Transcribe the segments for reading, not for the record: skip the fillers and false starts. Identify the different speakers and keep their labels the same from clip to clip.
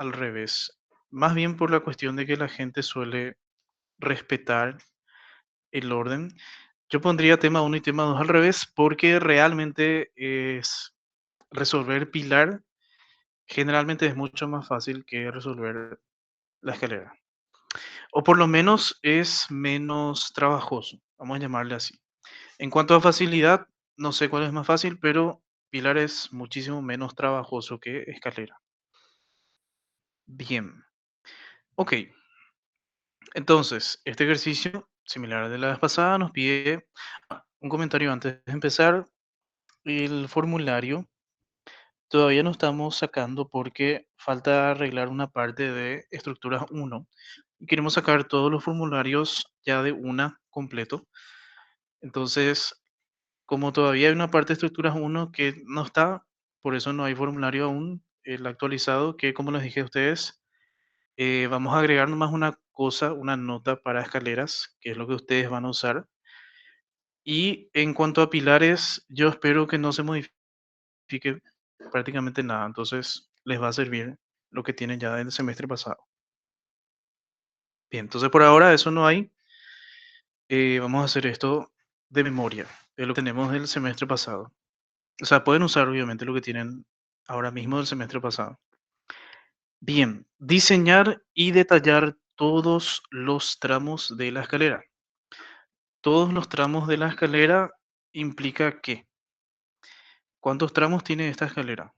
Speaker 1: al revés. Más bien por la cuestión de que la gente suele respetar el orden. Yo pondría tema uno y tema 2 al revés porque realmente es resolver pilar generalmente es mucho más fácil que resolver la escalera. O por lo menos es menos trabajoso, vamos a llamarle así. En cuanto a facilidad, no sé cuál es más fácil, pero pilar es muchísimo menos trabajoso que escalera. Bien, ok. Entonces, este ejercicio, similar al de la vez pasada, nos pide un comentario antes de empezar. El formulario todavía no estamos sacando porque falta arreglar una parte de estructuras uno. Y queremos sacar todos los formularios ya de una completo. Entonces, como todavía hay una parte de estructuras uno que no está, por eso no hay formulario aún, el actualizado, que como les dije a ustedes, vamos a agregar nomás una cosa, una nota para escaleras, que es lo que ustedes van a usar. Y en cuanto a pilares, yo espero que no se modifique prácticamente nada, entonces les va a servir lo que tienen ya del semestre pasado. Bien, entonces por ahora eso no hay. Vamos a hacer esto de memoria, de lo que tenemos del semestre pasado. O sea, pueden usar obviamente lo que tienen ahora mismo del semestre pasado. Bien, diseñar y detallar todos los tramos de la escalera. Todos los tramos de la escalera implica ¿qué? ¿Cuántos tramos tiene esta escalera?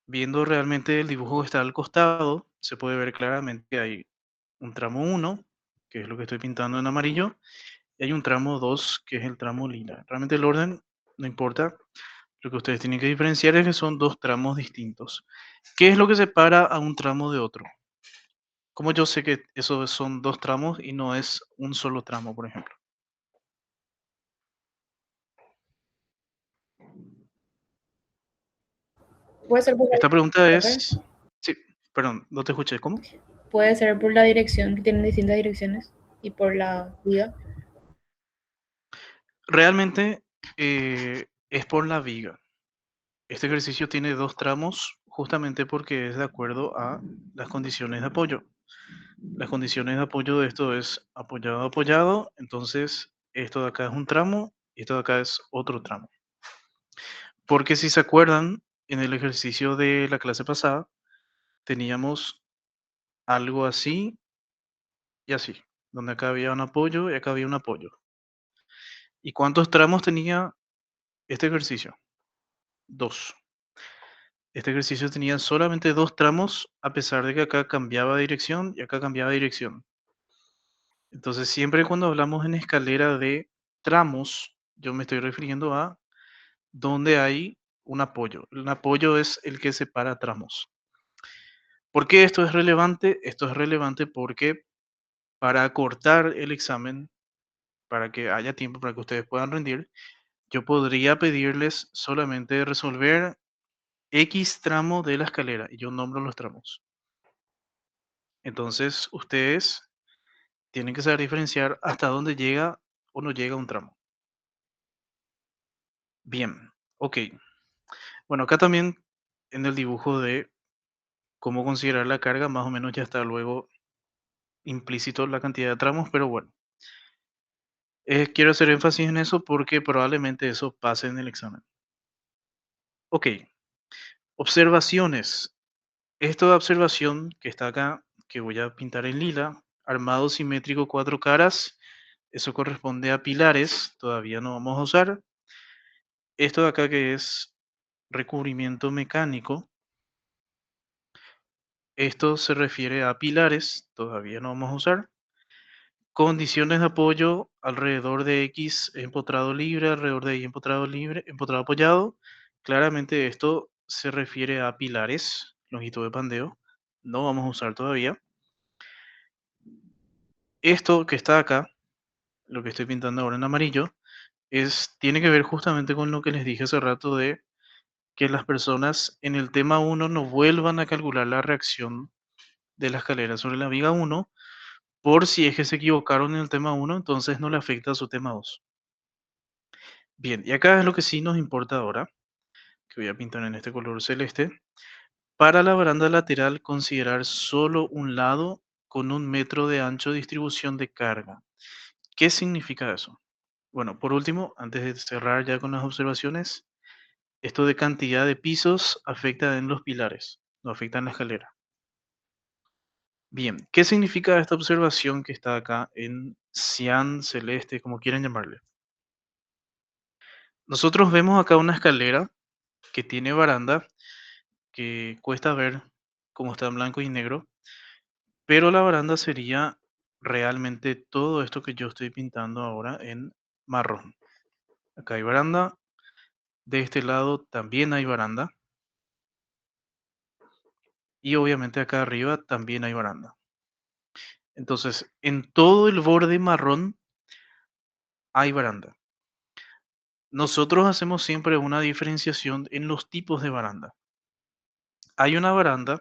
Speaker 1: Viendo realmente el dibujo que está al costado, se puede ver claramente que hay un tramo uno, que es lo que estoy pintando en amarillo, y hay un tramo 2, que es el tramo lila. Realmente el orden no importa, lo que ustedes tienen que diferenciar es que son dos tramos distintos. ¿Qué es lo que separa a un tramo de otro? ¿Cómo yo sé que esos son dos tramos y no es un solo tramo, por ejemplo?
Speaker 2: Puede ser por la
Speaker 1: Esta pregunta
Speaker 2: profe,
Speaker 1: es... Sí, perdón, no te escuché. ¿Cómo?
Speaker 2: puede ser por la dirección, que tienen distintas direcciones, y por la viga.
Speaker 1: Realmente es por la viga. Este ejercicio tiene dos tramos justamente porque es de acuerdo a las condiciones de apoyo. Las condiciones de apoyo de esto es apoyado, apoyado. Entonces, esto de acá es un tramo y esto de acá es otro tramo. Porque si se acuerdan, en el ejercicio de la clase pasada teníamos algo así y así, donde acá había un apoyo y acá había un apoyo. ¿Y cuántos tramos tenía este ejercicio? Dos. Este ejercicio tenía solamente dos tramos, a pesar de que acá cambiaba de dirección y acá cambiaba de dirección. Entonces, siempre cuando hablamos en escalera de tramos, yo me estoy refiriendo a donde hay un apoyo. Un apoyo es el que separa tramos. ¿Por qué esto es relevante? Esto es relevante porque para acortar el examen, para que haya tiempo para que ustedes puedan rendir, yo podría pedirles solamente resolver X tramo de la escalera y yo nombro los tramos. Entonces, ustedes tienen que saber diferenciar hasta dónde llega o no llega un tramo. Bien, ok. Bueno, acá también en el dibujo de cómo considerar la carga, más o menos ya está luego implícito la cantidad de tramos, pero bueno, quiero hacer énfasis en eso porque probablemente eso pase en el examen. Ok, observaciones. Esta observación que está acá, que voy a pintar en lila, armado simétrico cuatro caras, eso corresponde a pilares, todavía no vamos a usar. Esto de acá que es recubrimiento mecánico, esto se refiere a pilares, todavía no vamos a usar. Condiciones de apoyo alrededor de X empotrado libre, alrededor de Y empotrado libre, empotrado apoyado. Claramente esto se refiere a pilares, longitud de pandeo. No vamos a usar todavía. Esto que está acá, lo que estoy pintando ahora en amarillo, tiene que ver justamente con lo que les dije hace rato de que las personas en el tema uno no vuelvan a calcular la reacción de la escalera sobre la viga uno por si es que se equivocaron en el tema uno, entonces no le afecta a su tema 2. Bien, y acá es lo que sí nos importa ahora, que voy a pintar en este color celeste. Para la baranda lateral, considerar solo un lado con 1 metro de ancho de distribución de carga. ¿Qué significa eso? Bueno, por último, antes de cerrar ya con las observaciones, esto de cantidad de pisos afecta en los pilares, no afecta en la escalera. Bien, ¿qué significa esta observación que está acá en cian, celeste, como quieran llamarle? Nosotros vemos acá una escalera que tiene baranda, que cuesta ver cómo está en blanco y negro, pero la baranda sería realmente todo esto que yo estoy pintando ahora en marrón. Acá hay baranda, de este lado también hay baranda y obviamente acá arriba también hay baranda. Entonces, en todo el borde marrón hay baranda. Nosotros hacemos siempre una diferenciación en los tipos de baranda. Hay una baranda,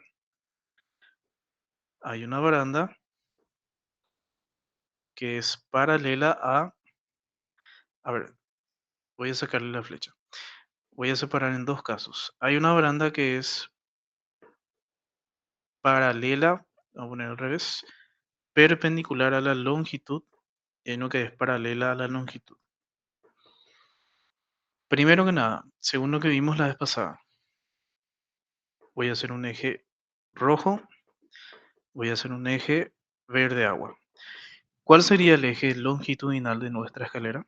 Speaker 1: hay una baranda que es paralela a ver, voy a sacarle la flecha. Voy a separar en dos casos. Hay una baranda que es paralela, vamos a poner al revés, perpendicular a la longitud, y hay uno que es paralela a la longitud. Primero que nada, según lo que vimos la vez pasada, voy a hacer un eje rojo, voy a hacer un eje verde agua. ¿Cuál sería el eje longitudinal de nuestra escalera?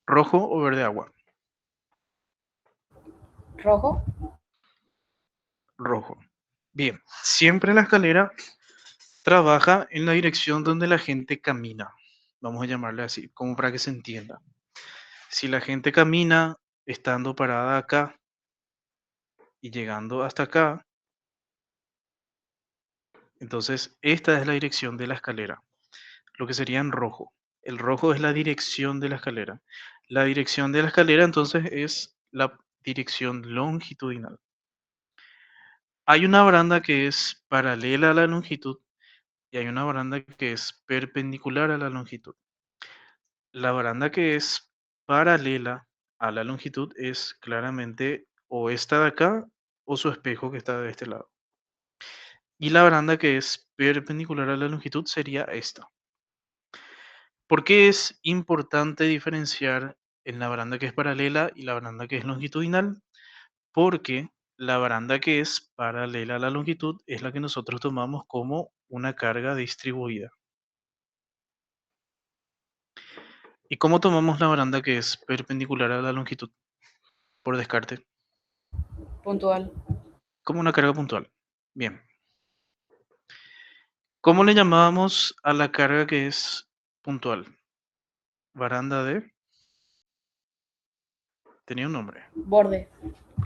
Speaker 1: ¿Rojo o verde agua?
Speaker 2: Rojo.
Speaker 1: Rojo. Bien, siempre la escalera trabaja en la dirección donde la gente camina. Vamos a llamarle así, como para que se entienda. Si la gente camina estando parada acá y llegando hasta acá, entonces esta es la dirección de la escalera, lo que sería en rojo. El rojo es la dirección de la escalera. La dirección de la escalera entonces es la dirección longitudinal. Hay una baranda que es paralela a la longitud y hay una baranda que es perpendicular a la longitud. La baranda que es paralela a la longitud es claramente o esta de acá o su espejo que está de este lado. Y la baranda que es perpendicular a la longitud sería esta. ¿Por qué es importante diferenciar en la baranda que es paralela y la baranda que es longitudinal? Porque la baranda que es paralela a la longitud es la que nosotros tomamos como una carga distribuida. ¿Y cómo tomamos la baranda que es perpendicular a la longitud? Por descarte,
Speaker 2: Puntual.
Speaker 1: como una carga puntual. Bien. ¿Cómo le llamábamos a la carga que es puntual? Baranda de... Tenía un nombre.
Speaker 2: Borde.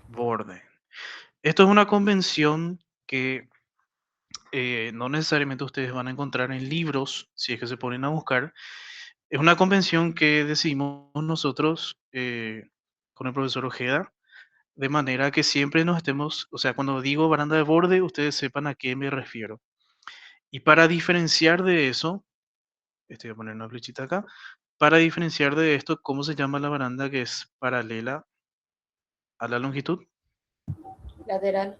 Speaker 1: Borde. Esto es una convención que no necesariamente ustedes van a encontrar en libros, si es que se ponen a buscar. Es una convención que decimos nosotros con el profesor Ojeda, de manera que siempre nos estemos, o sea, cuando digo baranda de borde, ustedes sepan a qué me refiero. Y para diferenciar de eso, voy a poner una flechita acá, para diferenciar de esto, ¿cómo se llama la baranda que es paralela a la longitud?
Speaker 2: Lateral.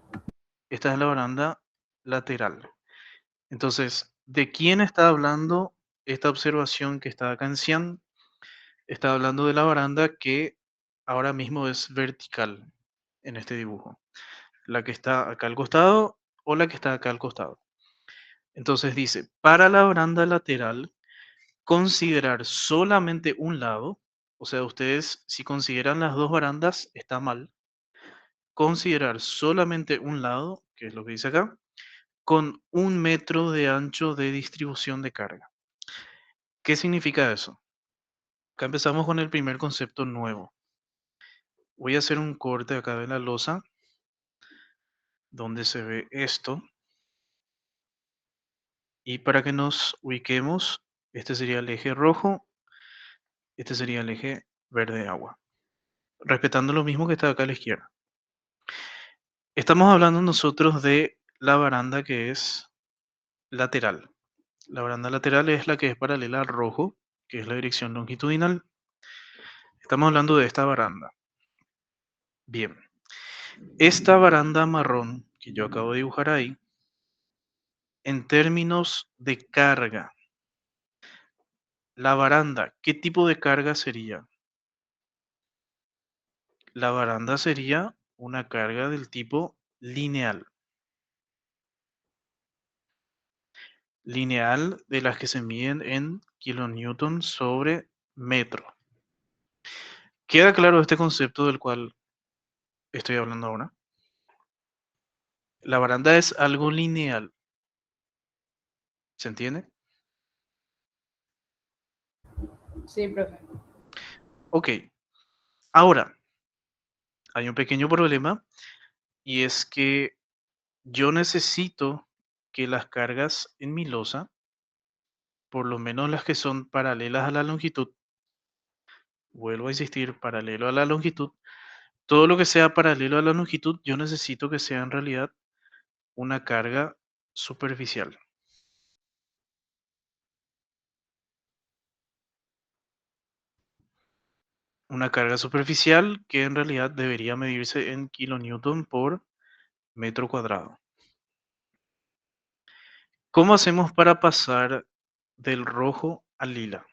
Speaker 1: Esta es la baranda lateral. Entonces, ¿de quién está hablando esta observación que está acá en cian? Está hablando de la baranda que ahora mismo es vertical en este dibujo. La que está acá al costado o la que está acá al costado. Entonces dice, para la baranda lateral, considerar solamente un lado, o sea, ustedes si consideran las dos barandas, está mal. Considerar solamente un lado, que es lo que dice acá, con 1 metro de ancho de distribución de carga. ¿Qué significa eso? Acá empezamos con el primer concepto nuevo. Voy a hacer un corte acá de la losa, donde se ve esto. Y para que nos ubiquemos, este sería el eje rojo, este sería el eje verde agua, respetando lo mismo que está acá a la izquierda. Estamos hablando nosotros de la baranda que es lateral. La baranda lateral es la que es paralela al rojo, que es la dirección longitudinal. Estamos hablando de esta baranda. Bien, esta baranda marrón que yo acabo de dibujar ahí, en términos de carga, la baranda, ¿qué tipo de carga sería? La baranda sería una carga del tipo lineal. Lineal de las que se miden en kilonewton sobre metro. ¿Queda claro este concepto del cual estoy hablando ahora? La baranda es algo lineal, ¿se entiende?
Speaker 2: Sí, profe.
Speaker 1: Ok, ahora hay un pequeño problema y es que yo necesito que las cargas en mi losa, por lo menos las que son paralelas a la longitud, vuelvo a insistir, paralelo a la longitud, todo lo que sea paralelo a la longitud, yo necesito que sea en realidad una carga superficial. Una carga superficial que en realidad debería medirse en kilonewton por metro cuadrado. ¿Cómo hacemos para pasar del rojo al lila?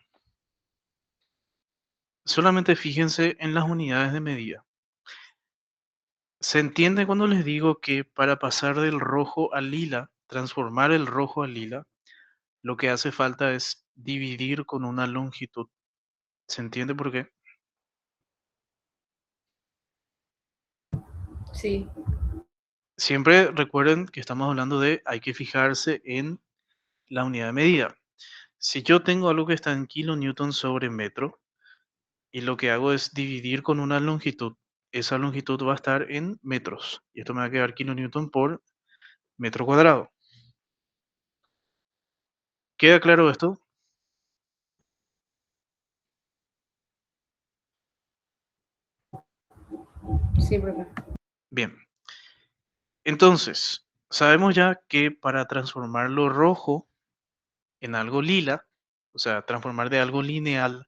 Speaker 1: Solamente fíjense en las unidades de medida. ¿Se entiende cuando les digo que para pasar del rojo al lila, transformar el rojo al lila, lo que hace falta es dividir con una longitud? ¿Se entiende por qué?
Speaker 2: Sí,
Speaker 1: Siempre recuerden que estamos hablando de hay que fijarse en la unidad de medida. Si yo tengo algo que está en kilonewton sobre metro y lo que hago es dividir con una longitud, esa longitud va a estar en metros y esto me va a quedar kilonewton por metro cuadrado. ¿Queda claro esto?
Speaker 2: sí, profe.
Speaker 1: Bien, entonces sabemos ya que para transformar lo rojo en algo lila, o sea, transformar de algo lineal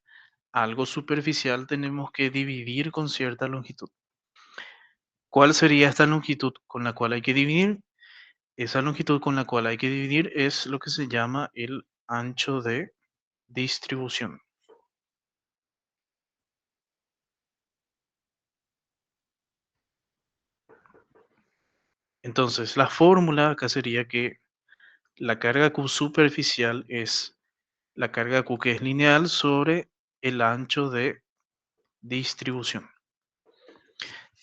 Speaker 1: a algo superficial, tenemos que dividir con cierta longitud. ¿Cuál sería esta longitud con la cual hay que dividir? Esa longitud con la cual hay que dividir es lo que se llama el ancho de distribución. Entonces, la fórmula acá sería que la carga Q superficial es la carga Q que es lineal sobre el ancho de distribución.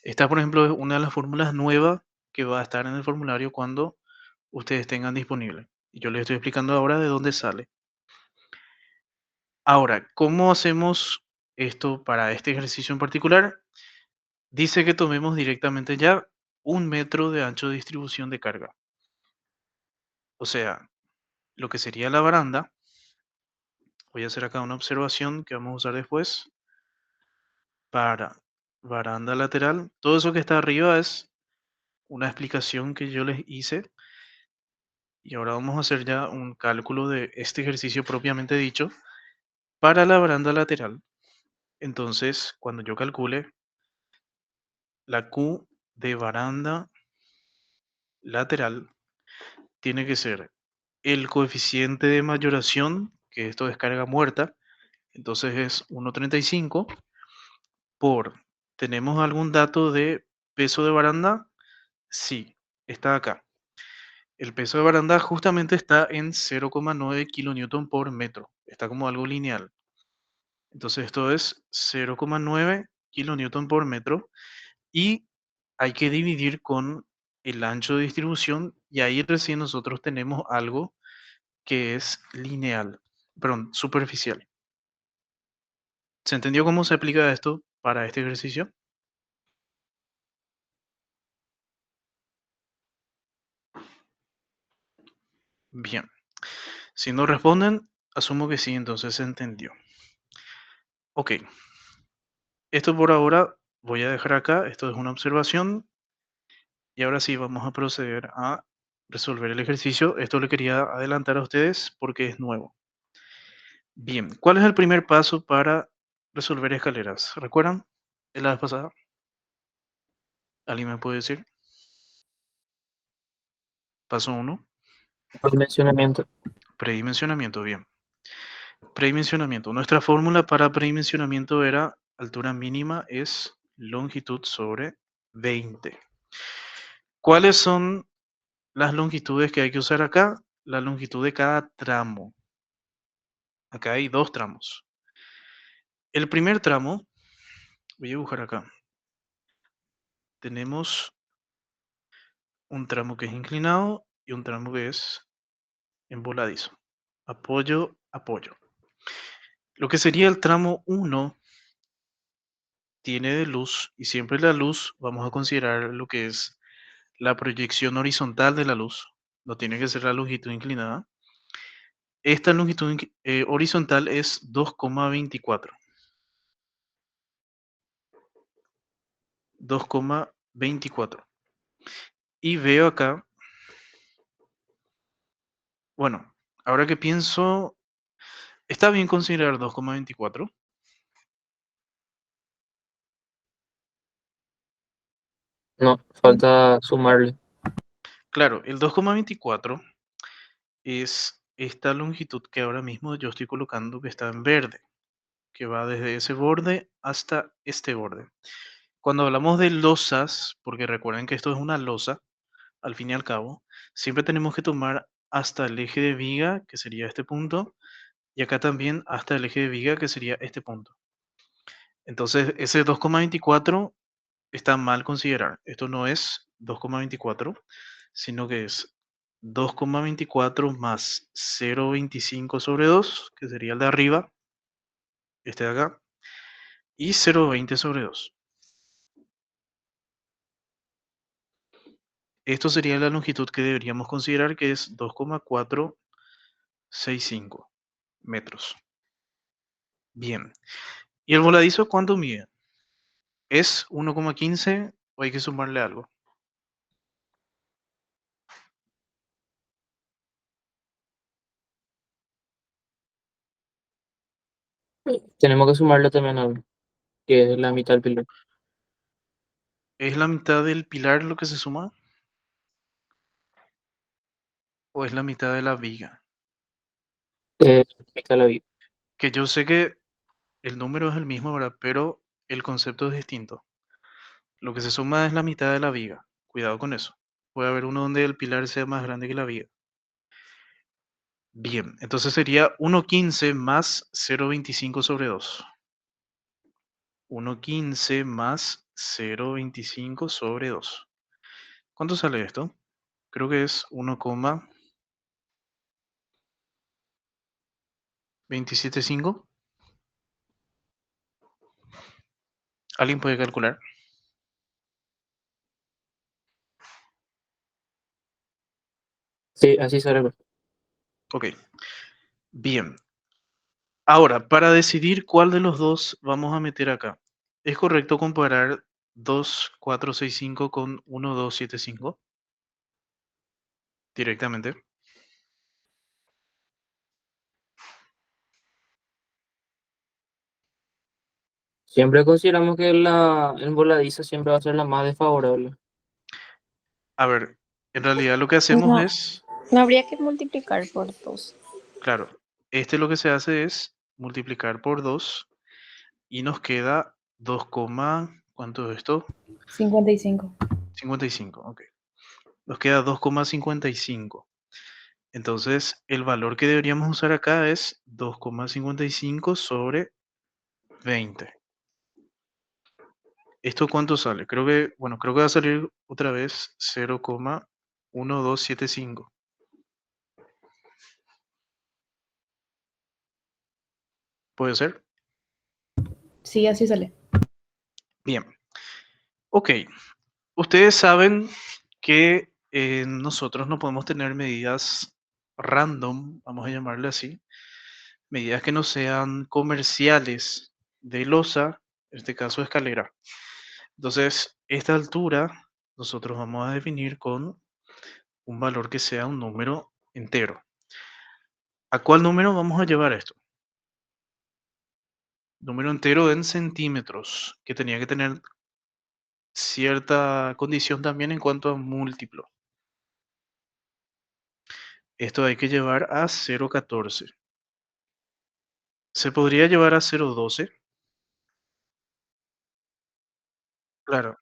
Speaker 1: Esta, por ejemplo, es una de las fórmulas nuevas que va a estar en el formulario cuando ustedes tengan disponible. Y yo les estoy explicando ahora de dónde sale. Ahora, ¿cómo hacemos esto para este ejercicio en particular? Dice que tomemos directamente ya 1 metro de ancho de distribución de carga. O sea, lo que sería la baranda, voy a hacer acá una observación que vamos a usar después para baranda lateral. Todo eso que está arriba es una explicación que yo les hice y ahora vamos a hacer ya un cálculo de este ejercicio propiamente dicho para la baranda lateral. Entonces, cuando yo calcule la Q de baranda lateral, tiene que ser el coeficiente de mayoración, que esto es carga muerta, entonces es 1,35 por, ¿tenemos algún dato de peso de baranda? Sí, está acá. El peso de baranda justamente está en 0,9 kilonewton por metro. Está como algo lineal. Entonces esto es 0,9 kilonewton por metro y hay que dividir con el ancho de distribución y ahí recién nosotros tenemos algo que es lineal, perdón, superficial. ¿Se entendió cómo se aplica esto para este ejercicio? Bien. Si no responden, asumo que sí, entonces se entendió. Ok, esto por ahora voy a dejar acá, esto es una observación y ahora sí vamos a proceder a resolver el ejercicio. Esto le quería adelantar a ustedes porque es nuevo. Bien, ¿cuál es el primer paso para resolver escaleras? ¿Recuerdan de la vez pasada? ¿Alguien me puede decir? Paso uno,
Speaker 3: Dimensionamiento.
Speaker 1: predimensionamiento. Bien. Predimensionamiento. Nuestra fórmula para predimensionamiento era altura mínima es longitud sobre 20. ¿Cuáles son las longitudes que hay que usar acá? La longitud de cada tramo. Acá hay dos tramos. El primer tramo, voy a dibujar acá. Tenemos un tramo que es inclinado y un tramo que es en voladizo. Apoyo, apoyo. Lo que sería el tramo 1 tiene de luz y siempre la luz vamos a considerar lo que es la proyección horizontal de la luz. No tiene que ser la longitud inclinada. Esta longitud horizontal es 2,24. 2,24. Y veo acá, bueno, ahora que pienso, está bien considerar 2,24.
Speaker 3: No, falta sumarle.
Speaker 1: Claro, el 2,24 es esta longitud que ahora mismo yo estoy colocando que está en verde, que va desde ese borde hasta este borde. Cuando hablamos de losas, porque recuerden que esto es una losa, al fin y al cabo, siempre tenemos que tomar hasta el eje de viga, que sería este punto, y acá también hasta el eje de viga, que sería este punto. Entonces, ese 2,24 está mal considerar. Esto no es 2,24, sino que es 2,24 más 0,25 sobre 2, que sería el de arriba, este de acá, y 0,20 sobre 2. Esto sería la longitud que deberíamos considerar, que es 2,465 metros. Bien. ¿Y el voladizo cuánto mide? ¿Es 1,15 o hay que sumarle algo?
Speaker 3: Tenemos que sumarle también algo, que es la mitad del pilar.
Speaker 1: ¿Es la mitad del pilar lo que se suma? ¿O es la mitad de la viga?
Speaker 3: Mitad de la vida.
Speaker 1: Que yo sé que el número es el mismo, ¿verdad? Pero el concepto es distinto. Lo que se suma es la mitad de la viga. Cuidado con eso. Puede haber uno donde el pilar sea más grande que la viga. Bien, entonces sería 1,15 más 0,25 sobre 2. 1,15 más 0,25 sobre 2. ¿Cuánto sale esto? Creo que es 1,275. ¿Alguien puede calcular?
Speaker 3: Sí, así sale.
Speaker 1: Ok. Bien. Ahora, para decidir cuál de los dos vamos a meter acá, ¿es correcto comparar 2,465 con 1,275 directamente?
Speaker 3: Siempre consideramos que la en voladiza siempre va a ser la más desfavorable.
Speaker 1: A ver, en realidad lo que hacemos
Speaker 2: No,
Speaker 1: es,
Speaker 2: no habría que multiplicar por 2.
Speaker 1: claro, lo que se hace es multiplicar por 2 y nos queda 2, ¿cuánto es esto?
Speaker 2: 55.
Speaker 1: 55, ok. Nos queda 2,55. Entonces, el valor que deberíamos usar acá es 2,55 sobre 20. ¿Esto cuánto sale? Creo que va a salir otra vez 0,1275. ¿Puede ser?
Speaker 2: Sí, así sale.
Speaker 1: Bien. Ok. Ustedes saben que nosotros no podemos tener medidas random, vamos a llamarle así, medidas que no sean comerciales de losa, en este caso escalera. Entonces, esta altura nosotros vamos a definir con un valor que sea un número entero. ¿A cuál número vamos a llevar esto? Número entero en centímetros, que tenía que tener cierta condición también en cuanto a múltiplo. Esto hay que llevar a 0,14. ¿Se podría llevar a 0,12? Claro.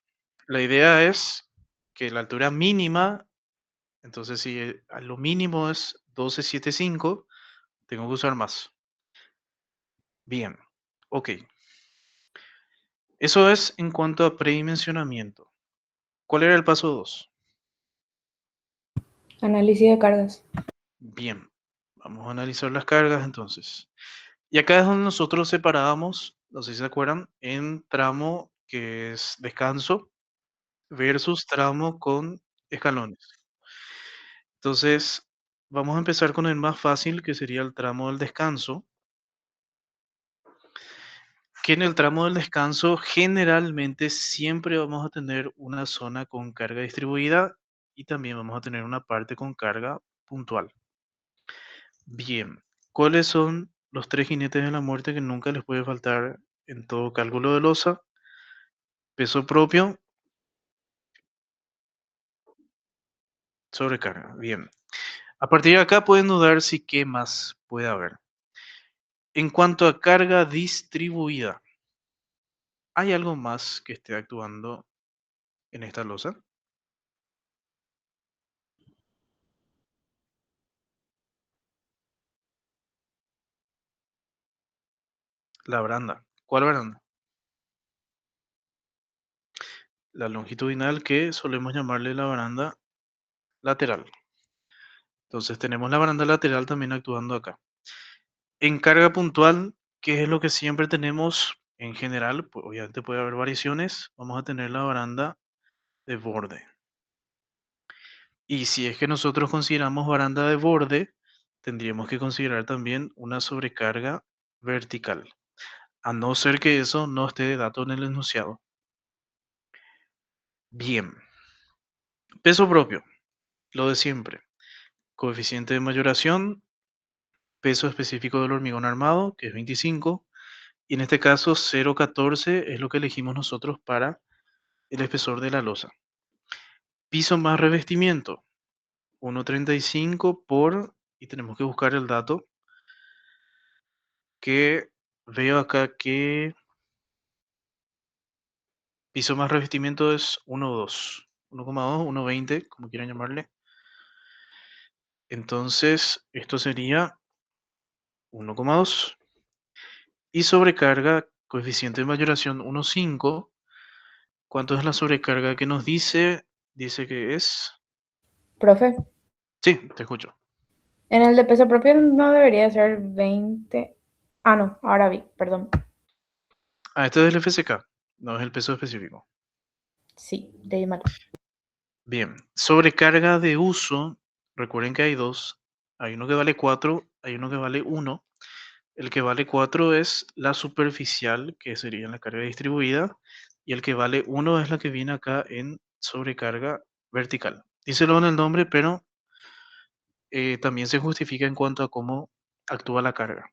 Speaker 1: La idea es que la altura mínima, entonces si a lo mínimo es 12,75, tengo que usar más. Bien, ok. Eso es en cuanto a predimensionamiento. ¿Cuál era el paso 2?
Speaker 2: Análisis de cargas.
Speaker 1: Bien, vamos a analizar las cargas entonces. Y acá es donde nosotros separábamos, no sé si se acuerdan, en tramo que es descanso versus tramo con escalones. Entonces, vamos a empezar con el más fácil, que sería el tramo del descanso, que en el tramo del descanso generalmente siempre vamos a tener una zona con carga distribuida y también vamos a tener una parte con carga puntual. Bien, ¿cuáles son los tres jinetes de la muerte que nunca les puede faltar en todo cálculo de losa? Peso propio, sobrecarga. Bien. A partir de acá pueden dudar si qué más puede haber. En cuanto a carga distribuida, ¿hay algo más que esté actuando en esta losa? La baranda. ¿Cuál baranda? La longitudinal, que solemos llamarle la baranda lateral. Entonces tenemos la baranda lateral también actuando acá. En carga puntual, ¿qué es lo que siempre tenemos en general? Pues obviamente puede haber variaciones. Vamos a tener la baranda de borde. Y si es que nosotros consideramos baranda de borde, tendríamos que considerar también una sobrecarga vertical, a no ser que eso no esté de dato en el enunciado. Bien, peso propio, lo de siempre. Coeficiente de mayoración, peso específico del hormigón armado, que es 25, y en este caso 0,14 es lo que elegimos nosotros para el espesor de la losa. Piso más revestimiento, 1,35 por, y tenemos que buscar el dato, que veo acá que piso más revestimiento es 1,2, 1,2, 1,20, como quieran llamarle. Entonces, esto sería 1,2. Y sobrecarga, coeficiente de mayoración 1,5. ¿Cuánto es la sobrecarga que nos dice? Dice que es...
Speaker 2: Profe,
Speaker 1: Sí, te escucho.
Speaker 2: en el de peso propio no debería ser 20. Ah, no, ahora vi, perdón.
Speaker 1: Ah, este es el FCK, no es el peso específico.
Speaker 2: Sí, de mal.
Speaker 1: Bien, sobrecarga de uso, recuerden que hay dos. Hay uno que vale 4, hay uno que vale 1. El que vale 4 es la superficial, que sería la carga distribuida, y el que vale 1 es la que viene acá en sobrecarga vertical. Díselo en el nombre, pero también se justifica en cuanto a cómo actúa la carga.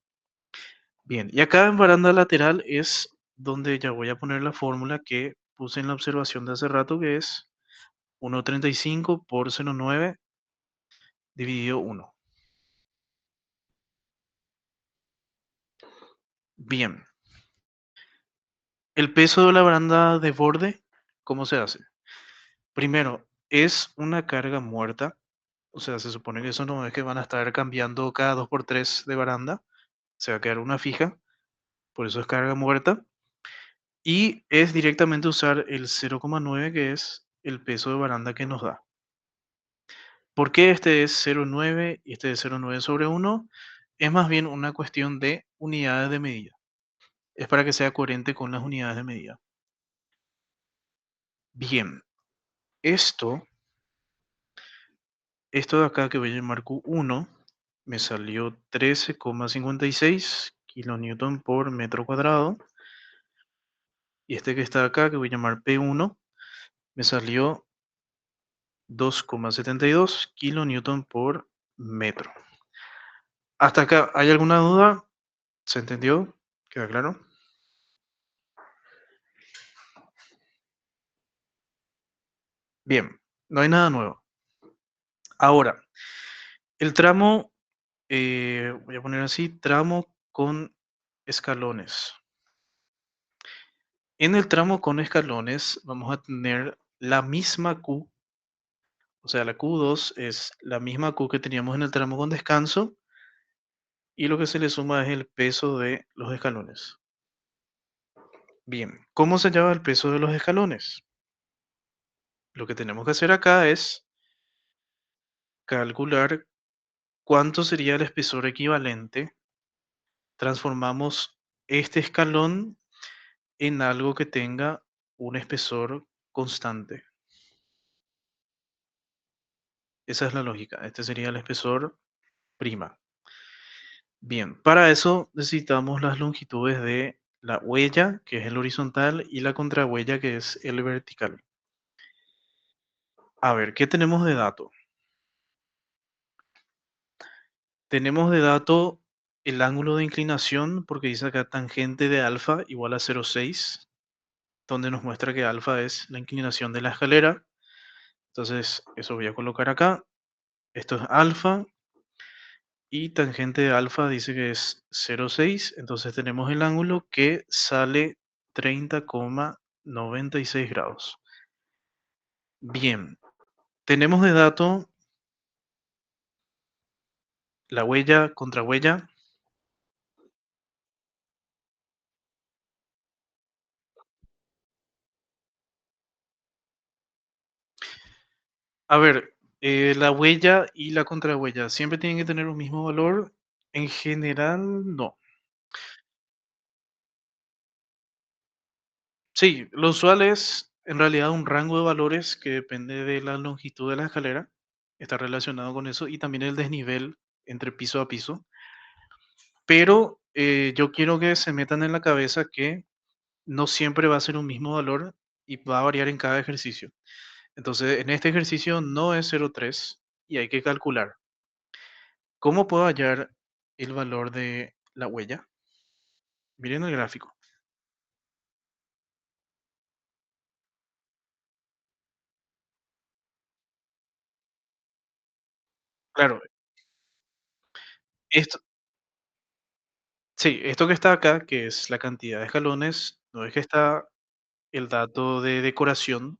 Speaker 1: Bien, y acá en baranda lateral es donde ya voy a poner la fórmula que puse en la observación de hace rato, que es 1,35 por 0,9 dividido 1. Bien, el peso de la baranda de borde, ¿cómo se hace? Primero, es una carga muerta, o sea, se supone que eso no es que van a estar cambiando cada 2 por 3 de baranda, se va a quedar una fija, por eso es carga muerta, y es directamente usar el 0,9 que es el peso de baranda que nos da. ¿Por qué este es 0,9 y este es 0,9 sobre 1? Es más bien una cuestión de unidades de medida. Es para que sea coherente con las unidades de medida. Bien, esto de acá que voy a llamar Q1 me salió 13,56 kilonewton por metro cuadrado. Y este que está acá, que voy a llamar P1, me salió 2,72 kilonewton por metro. ¿Hasta acá hay alguna duda? ¿Se entendió? ¿Queda claro? Bien, no hay nada nuevo. Ahora, el tramo, voy a poner así, tramo con escalones. En el tramo con escalones vamos a tener la misma Q, o sea, la Q2 es la misma Q que teníamos en el tramo con descanso y lo que se le suma es el peso de los escalones. Bien, ¿cómo se llama el peso de los escalones? Lo que tenemos que hacer acá es calcular cuánto sería el espesor equivalente. Transformamos este escalón en algo que tenga un espesor constante. Esa es la lógica. Este sería el espesor prima. Bien, para eso necesitamos las longitudes de la huella, que es el horizontal, y la contrahuella, que es el vertical. A ver, ¿qué tenemos de dato? Tenemos de dato el ángulo de inclinación, porque dice acá tangente de alfa igual a 0,6, donde nos muestra que alfa es la inclinación de la escalera. Entonces, eso voy a colocar acá. Esto es alfa y tangente de alfa dice que es 0,6. Entonces tenemos el ángulo que sale 30,96 grados. Bien, tenemos de dato la huella contra huella. A ver, la huella y la contrahuella siempre tienen que tener un mismo valor. En general, no. Sí, lo usual es en realidad un rango de valores que depende de la longitud de la escalera. Está relacionado con eso y también el desnivel entre piso a piso. Pero yo quiero que se metan en la cabeza que no siempre va a ser un mismo valor y va a variar en cada ejercicio. Entonces, en este ejercicio no es 0,3 y hay que calcular. ¿Cómo puedo hallar el valor de la huella? Miren el gráfico. Claro, esto, sí, esto que está acá, que es la cantidad de escalones, no es que está el dato de decoración,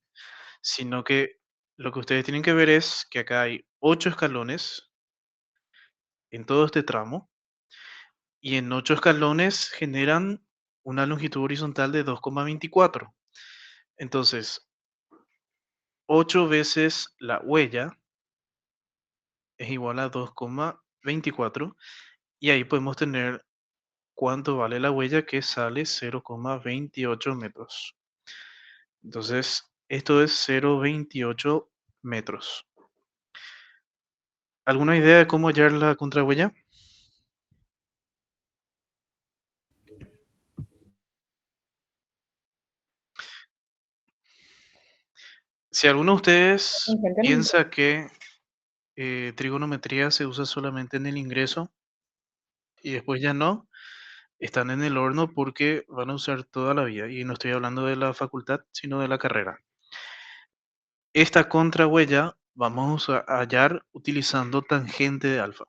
Speaker 1: sino que lo que ustedes tienen que ver es que acá hay 8 escalones en todo este tramo y en 8 escalones generan una longitud horizontal de 2,24. Entonces, 8 veces la huella es igual a 2,24 y ahí podemos tener cuánto vale la huella, que sale 0,28 metros. Entonces, esto es 0,28 metros. ¿Alguna idea de cómo hallar la contrahuella? Si alguno de ustedes
Speaker 2: Tangente no.
Speaker 1: piensa que trigonometría se usa solamente en el ingreso y después ya no, están en el horno porque van a usar toda la vida. Y no estoy hablando de la facultad, sino de la carrera. Esta contrahuella vamos a hallar utilizando tangente de alfa.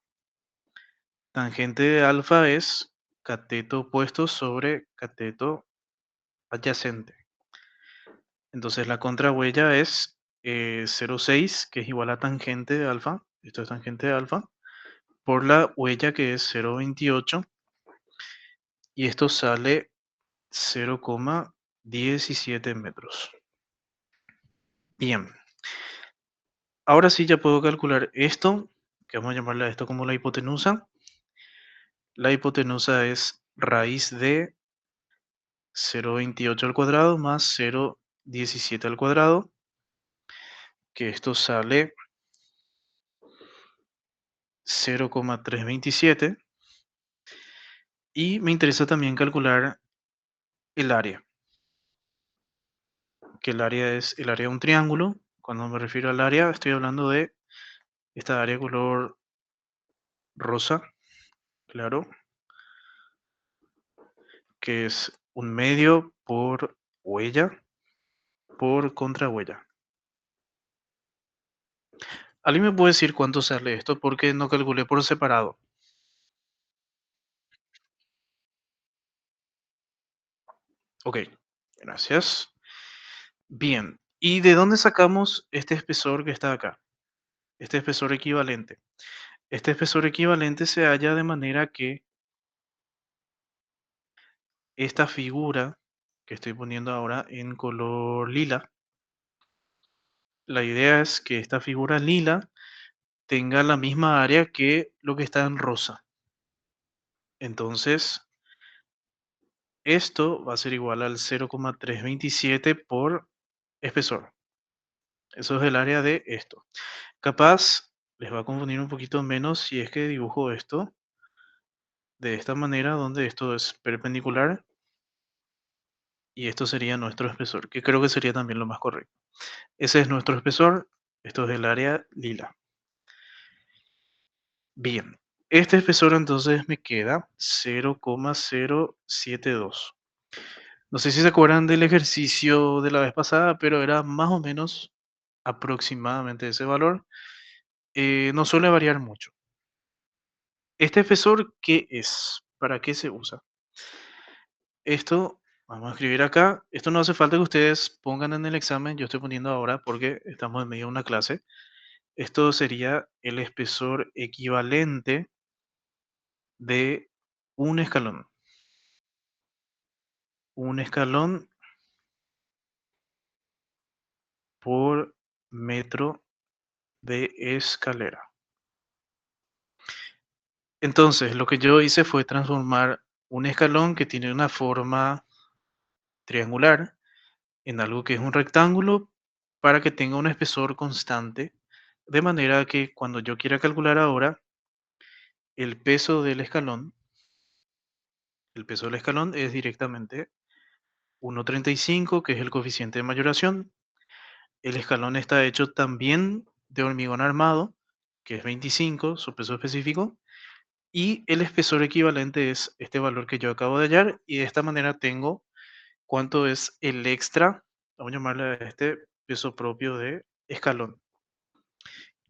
Speaker 1: Tangente de alfa es cateto opuesto sobre cateto adyacente. Entonces la contrahuella es 0,6, que es igual a tangente de alfa. Esto es tangente de alfa, por la huella que es 0,28. Y esto sale 0,17 metros. Bien, ahora sí ya puedo calcular esto, que vamos a llamarle a esto como la hipotenusa. La hipotenusa es raíz de 0,28 al cuadrado más 0,17 al cuadrado, que esto sale 0,327. Y me interesa también calcular el área, que el área es el área de un triángulo. Cuando me refiero al área, estoy hablando de esta área color rosa, claro, que es un medio por huella por contrahuella. ¿Alguien me puede decir cuánto sale esto? Porque no calculé por separado. Ok, gracias. Bien, ¿y de dónde sacamos este espesor que está acá? Este espesor equivalente. Este espesor equivalente se halla de manera que esta figura que estoy poniendo ahora en color lila, la idea es que esta figura lila tenga la misma área que lo que está en rosa. Entonces, esto va a ser igual al 0,327 por espesor. Eso es el área de esto. Capaz les va a confundir un poquito menos si es que dibujo esto de esta manera, donde esto es perpendicular y esto sería nuestro espesor, que creo que sería también lo más correcto. Ese es nuestro espesor, esto es el área lila. Bien, este espesor entonces me queda 0,072. No sé si se acuerdan del ejercicio de la vez pasada, pero era más o menos aproximadamente ese valor. No suele variar mucho. ¿Este espesor qué es? ¿Para qué se usa? Esto, vamos a escribir acá. Esto no hace falta que ustedes pongan en el examen. Yo estoy poniendo ahora porque estamos en medio de una clase. Esto sería el espesor equivalente de un escalón. Un escalón por metro de escalera. Entonces, lo que yo hice fue transformar un escalón que tiene una forma triangular en algo que es un rectángulo para que tenga un espesor constante, de manera que cuando yo quiera calcular ahora el peso del escalón, el peso del escalón es directamente 1,35, que es el coeficiente de mayoración. El escalón está hecho también de hormigón armado, que es 25, su peso específico, y el espesor equivalente es este valor que yo acabo de hallar, y de esta manera tengo cuánto es el extra, vamos a llamarle a este peso propio de escalón,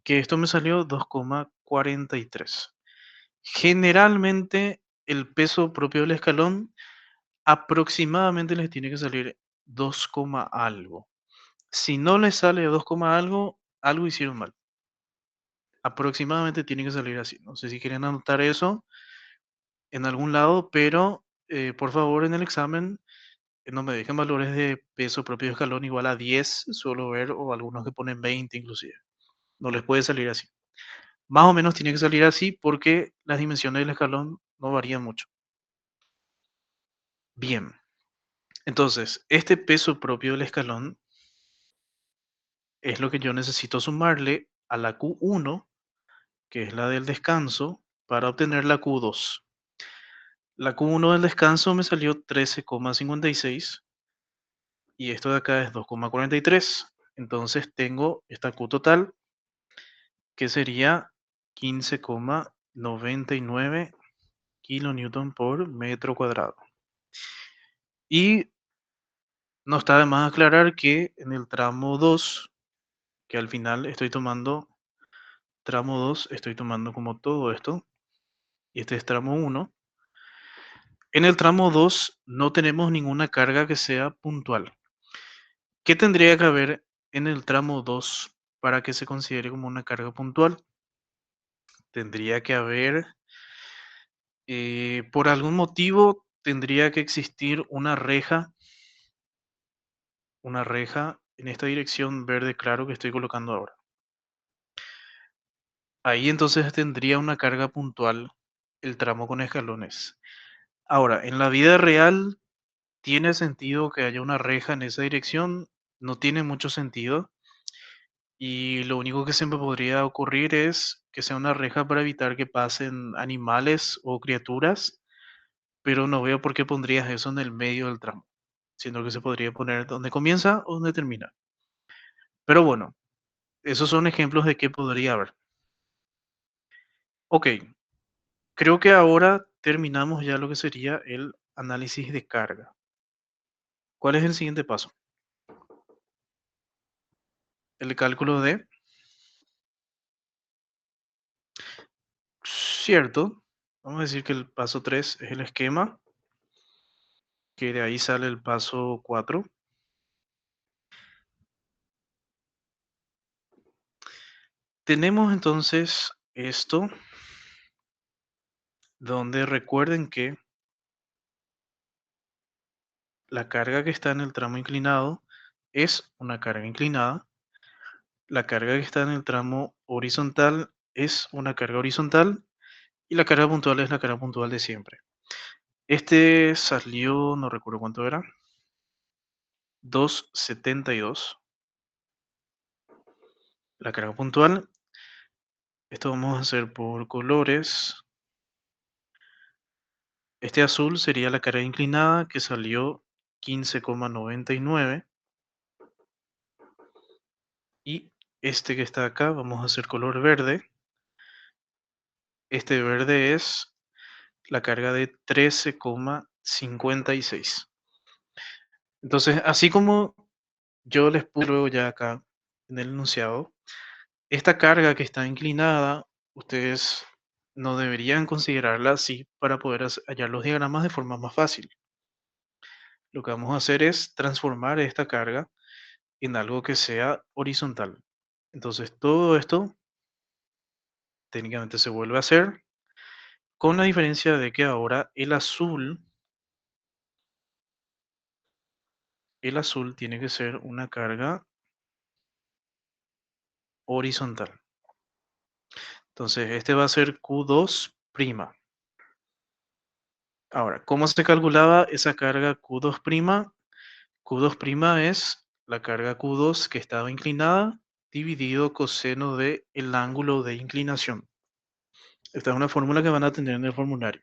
Speaker 1: que esto me salió 2,43. Generalmente el peso propio del escalón aproximadamente les tiene que salir 2, algo. Si no les sale 2, algo, algo hicieron mal. Aproximadamente tiene que salir así. No sé si quieren anotar eso en algún lado, pero por favor en el examen no me dejen valores de peso propio de escalón igual a 10, suelo ver, o algunos que ponen 20 inclusive. No les puede salir así. Más o menos tiene que salir así porque las dimensiones del escalón no varían mucho. Bien, entonces, este peso propio del escalón es lo que yo necesito sumarle a la Q1, que es la del descanso, para obtener la Q2. La Q1 del descanso me salió 13,56 y esto de acá es 2,43. Entonces tengo esta Q total que sería 15,99 kilonewton por metro cuadrado. Y no está de más aclarar que en el tramo 2, que al final estoy tomando, tramo 2, estoy tomando como todo esto, y este es tramo 1. En el tramo 2 no tenemos ninguna carga que sea puntual. ¿Qué tendría que haber en el tramo 2 para que se considere como una carga puntual? Tendría que haber, por algún motivo, tendría que existir una reja en esta dirección verde claro que estoy colocando ahora. Ahí entonces tendría una carga puntual el tramo con escalones. Ahora, en la vida real, ¿tiene sentido que haya una reja en esa dirección? No tiene mucho sentido. Y lo único que se me podría ocurrir es que sea una reja para evitar que pasen animales o criaturas, pero no veo por qué pondrías eso en el medio del tramo, sino que se podría poner donde comienza o donde termina. Pero bueno, esos son ejemplos de qué podría haber. Ok, creo que ahora terminamos ya lo que sería el análisis de carga. ¿Cuál es el siguiente paso? El cálculo de cierto, vamos a decir que el paso 3 es el esquema, que de ahí sale el paso 4. Tenemos entonces esto, donde recuerden que la carga que está en el tramo inclinado es una carga inclinada, la carga que está en el tramo horizontal es una carga horizontal y la carga puntual es la carga puntual de siempre. Este salió, no recuerdo cuánto era, 2,72. La carga puntual, esto vamos a hacer por colores. Este azul sería la carga inclinada que salió 15,99. Y este que está acá, vamos a hacer color verde. Este verde es la carga de 13,56. Entonces, así como yo les puse luego ya acá en el enunciado, esta carga que está inclinada, ustedes no deberían considerarla así para poder hallar los diagramas de forma más fácil. Lo que vamos a hacer es transformar esta carga en algo que sea horizontal. Entonces, todo esto técnicamente se vuelve a hacer, con la diferencia de que ahora el azul tiene que ser una carga horizontal. Entonces, este va a ser Q2'. Ahora, ¿cómo se calculaba esa carga Q2'? Q2' es la carga Q2 que estaba inclinada dividido coseno del ángulo de inclinación. Esta es una fórmula que van a tener en el formulario.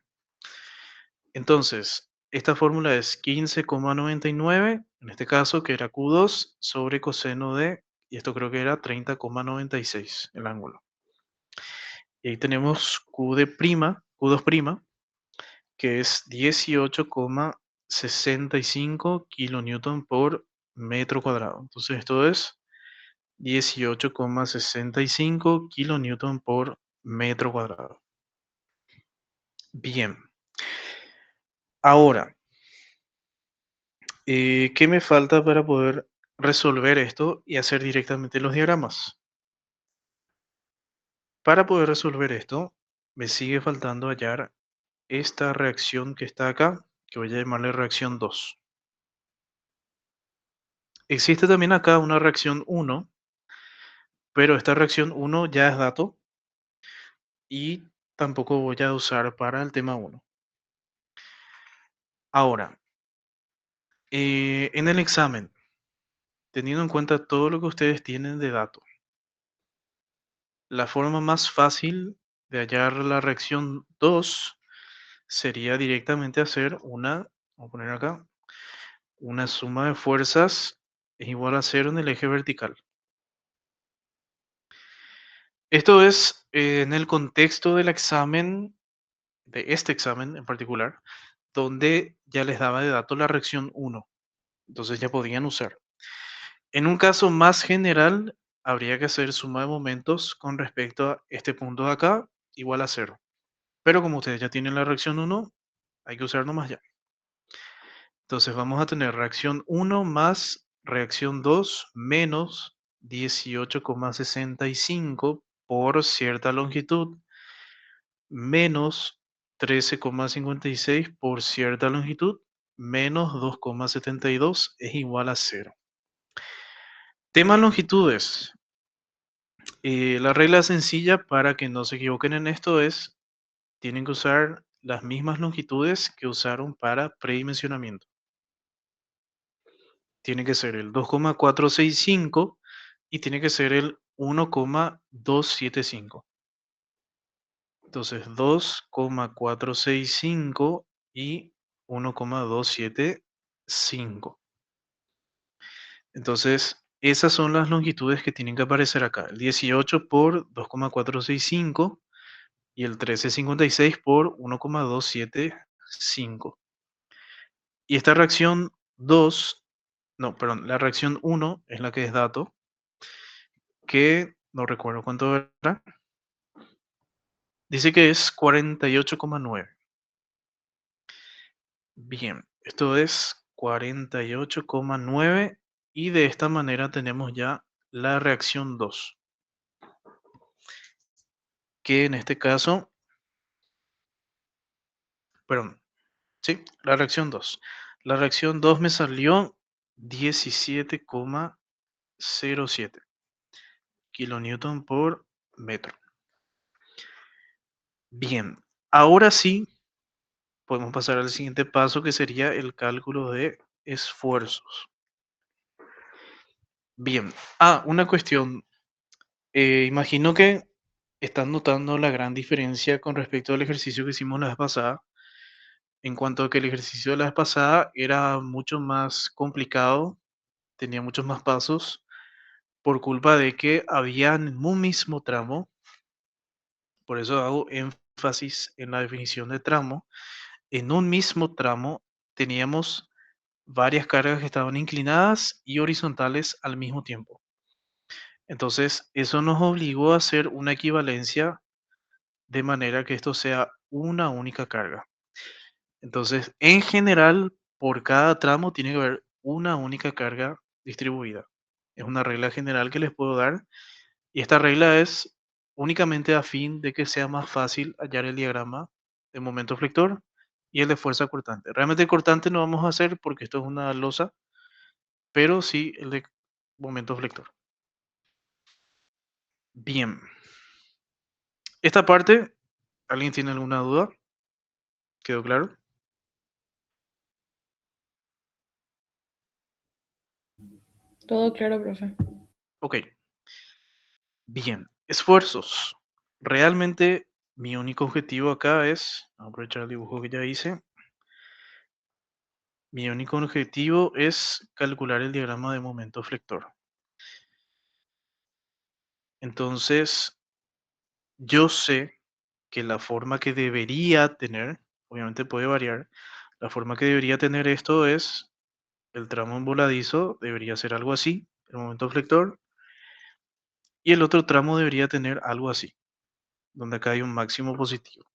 Speaker 1: Entonces, esta fórmula es 15,99, en este caso que era Q2 sobre coseno de, y esto creo que era 30,96 el ángulo. Y ahí tenemos Q2', que es 18,65 kilonewton por metro cuadrado. Entonces esto es 18,65 kilonewton por metro cuadrado. Bien. Ahora, ¿qué me falta para poder resolver esto y hacer directamente los diagramas? Para poder resolver esto, me sigue faltando hallar esta reacción que está acá, que voy a llamarle reacción 2. Existe también acá una reacción 1, pero esta reacción 1 ya es dato y tampoco voy a usar para el tema 1. Ahora, en el examen, teniendo en cuenta todo lo que ustedes tienen de dato, la forma más fácil de hallar la reacción 2 sería directamente hacer vamos a poner acá, una suma de fuerzas es igual a 0 en el eje vertical. Esto es en el contexto del examen, de este examen en particular, donde ya les daba de dato la reacción 1. Entonces ya podían usar. En un caso más general, habría que hacer suma de momentos con respecto a este punto de acá, igual a 0. Pero como ustedes ya tienen la reacción 1, hay que usar nomás ya. Entonces vamos a tener reacción 1 más reacción 2 menos 18,65 por cierta longitud menos 13,56 por cierta longitud menos 2,72 es igual a 0. Tema longitudes. La regla sencilla para que no se equivoquen en esto es, tienen que usar las mismas longitudes que usaron para predimensionamiento. Tiene que ser el 2,465 y tiene que ser el 1,275. Entonces 2,465 y 1,275. Entonces, esas son las longitudes que tienen que aparecer acá. El 18 por 2,465 y el 13,56 por 1,275. Y esta reacción 2, no, perdón, la reacción 1 es la que es dato, que no recuerdo cuánto era, Dice que es 48,9. Bien, esto es 48,9 y de esta manera tenemos ya la reacción 2, que en este caso, perdón, sí, la reacción 2. La reacción 2 me salió 17,07 kilonewton por metro. Bien, ahora sí podemos pasar al siguiente paso, que sería el cálculo de esfuerzos. Bien, una cuestión. Imagino que están notando la gran diferencia con respecto al ejercicio que hicimos la vez pasada, en cuanto a que el ejercicio de la vez pasada era mucho más complicado, tenía muchos más pasos, por culpa de que había en un mismo tramo, por eso hago énfasis en la definición de tramo, en un mismo tramo teníamos varias cargas que estaban inclinadas y horizontales al mismo tiempo. Entonces, eso nos obligó a hacer una equivalencia de manera que esto sea una única carga. Entonces, en general, por cada tramo tiene que haber una única carga distribuida. Es una regla general que les puedo dar y esta regla es únicamente a fin de que sea más fácil hallar el diagrama de momento flector y el de fuerza cortante. Realmente el cortante no vamos a hacer porque esto es una losa, pero sí el de momento flector. Bien. Esta parte, ¿alguien tiene alguna duda? ¿Quedó claro?
Speaker 2: Todo claro, profe.
Speaker 1: Ok. Bien. Esfuerzos. Realmente mi único objetivo acá es, vamos a aprovechar el dibujo que ya hice, mi único objetivo es calcular el diagrama de momento flector. Entonces, yo sé que la forma que debería tener, obviamente puede variar, la forma que debería tener esto es el tramo en voladizo, debería ser algo así, el momento flector, y el otro tramo debería tener algo así, donde acá hay un máximo positivo.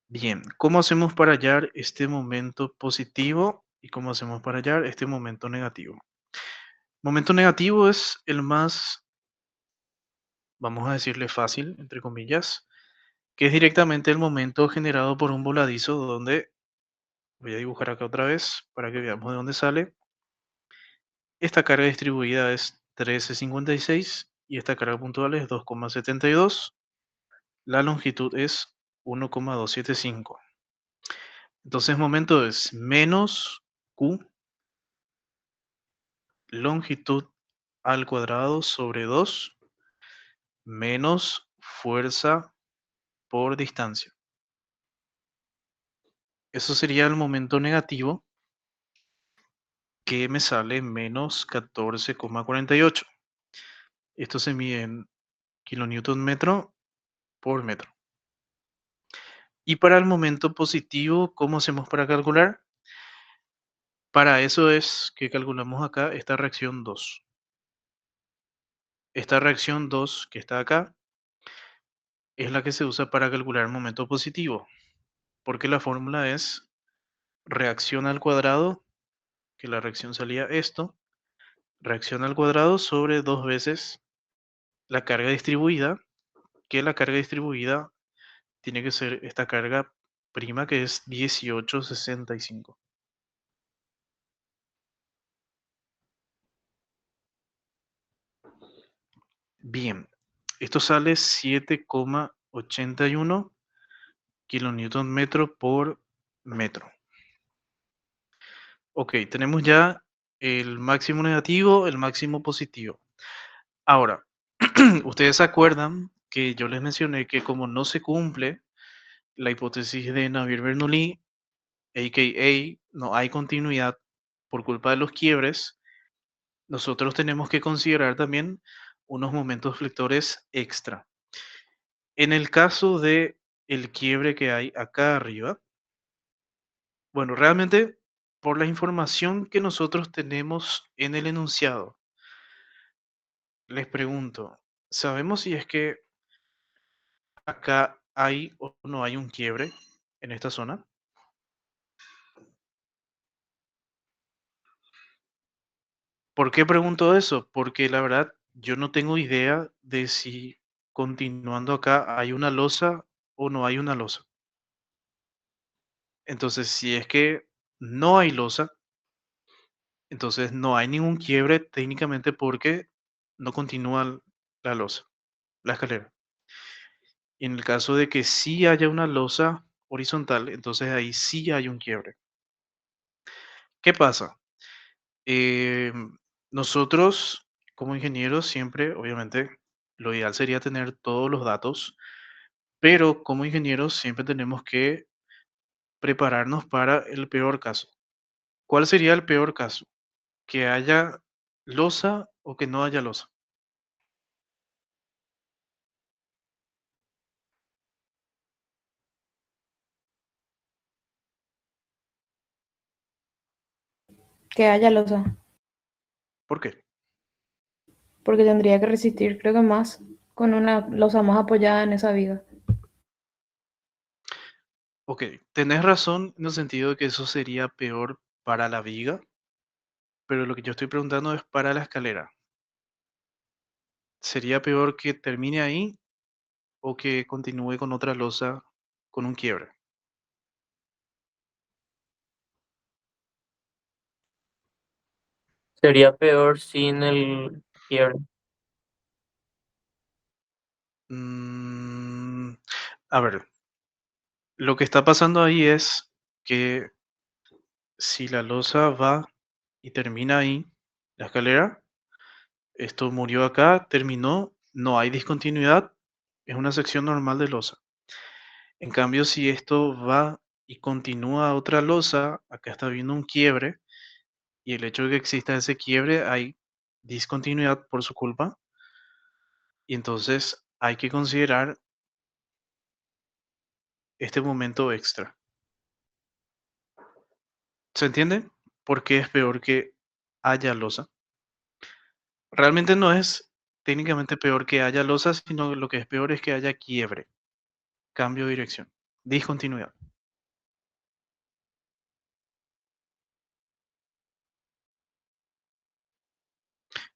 Speaker 1: Bien, ¿cómo hacemos para hallar este momento positivo y cómo hacemos para hallar este momento negativo? Momento negativo es el más, vamos a decirle fácil, entre comillas, que es directamente el momento generado por un voladizo donde, voy a dibujar acá otra vez para que veamos de dónde sale. Esta carga distribuida es 13,56 y esta carga puntual es 2,72. La longitud es 1,275. Entonces momento es menos Q longitud al cuadrado sobre 2 menos fuerza por distancia. Eso sería el momento negativo, que me sale menos 14,48. Esto se mide en kilonewton metro por metro. Y para el momento positivo, ¿cómo hacemos para calcular? Para eso es que calculamos acá esta reacción 2. Esta reacción 2 que está acá es la que se usa para calcular el momento positivo, porque la fórmula es reacción al cuadrado, que la reacción salía esto, reacción al cuadrado sobre 2 veces la carga distribuida, que la carga distribuida tiene que ser esta carga prima que es 18,65. Bien, esto sale 7,81 kilonewton metro por metro. Ok, tenemos ya el máximo negativo, el máximo positivo. Ahora, ustedes se acuerdan que yo les mencioné que como no se cumple la hipótesis de Navier-Bernoulli, a.k.a. no hay continuidad por culpa de los quiebres, nosotros tenemos que considerar también unos momentos flectores extra. En el caso de el quiebre que hay acá arriba, bueno, realmente por la información que nosotros tenemos en el enunciado, les pregunto, ¿sabemos si es que acá hay o no hay un quiebre en esta zona. ¿Por qué pregunto eso? Porque la verdad yo no tengo idea de si continuando acá hay una losa o no hay una losa. Entonces, si es que no hay losa, entonces no hay ningún quiebre técnicamente porque no continúa la losa, la escalera. Y en el caso de que sí haya una losa horizontal, entonces ahí sí hay un quiebre. ¿Qué pasa? Nosotros como ingenieros siempre, obviamente, lo ideal sería tener todos los datos, pero como ingenieros siempre tenemos que prepararnos para el peor caso. ¿Cuál sería el peor caso? Que haya losa o que no haya losa.
Speaker 2: Que haya losa,
Speaker 1: ¿Por qué?
Speaker 2: porque tendría que resistir, creo que más, con una losa más apoyada en esa viga.
Speaker 1: Ok, tenés razón en el sentido de que eso sería peor para la viga, pero lo que yo estoy preguntando es para la escalera. ¿Sería peor que termine ahí o que continúe con otra losa con un quiebre?
Speaker 3: Sería peor sin el quiebre.
Speaker 1: Mm, a ver, lo que está pasando ahí es que si la losa va y termina ahí, la escalera, esto murió acá, terminó, no hay discontinuidad, es una sección normal de losa. En cambio, si esto va y continúa a otra losa, acá está viendo un quiebre, y el hecho de que exista ese quiebre, hay discontinuidad por su culpa, y entonces hay que considerar este momento extra. ¿Se entiende? Porque es peor que haya losa. Realmente no es técnicamente peor que haya losa, sino lo que es peor es que haya quiebre, cambio de dirección, discontinuidad.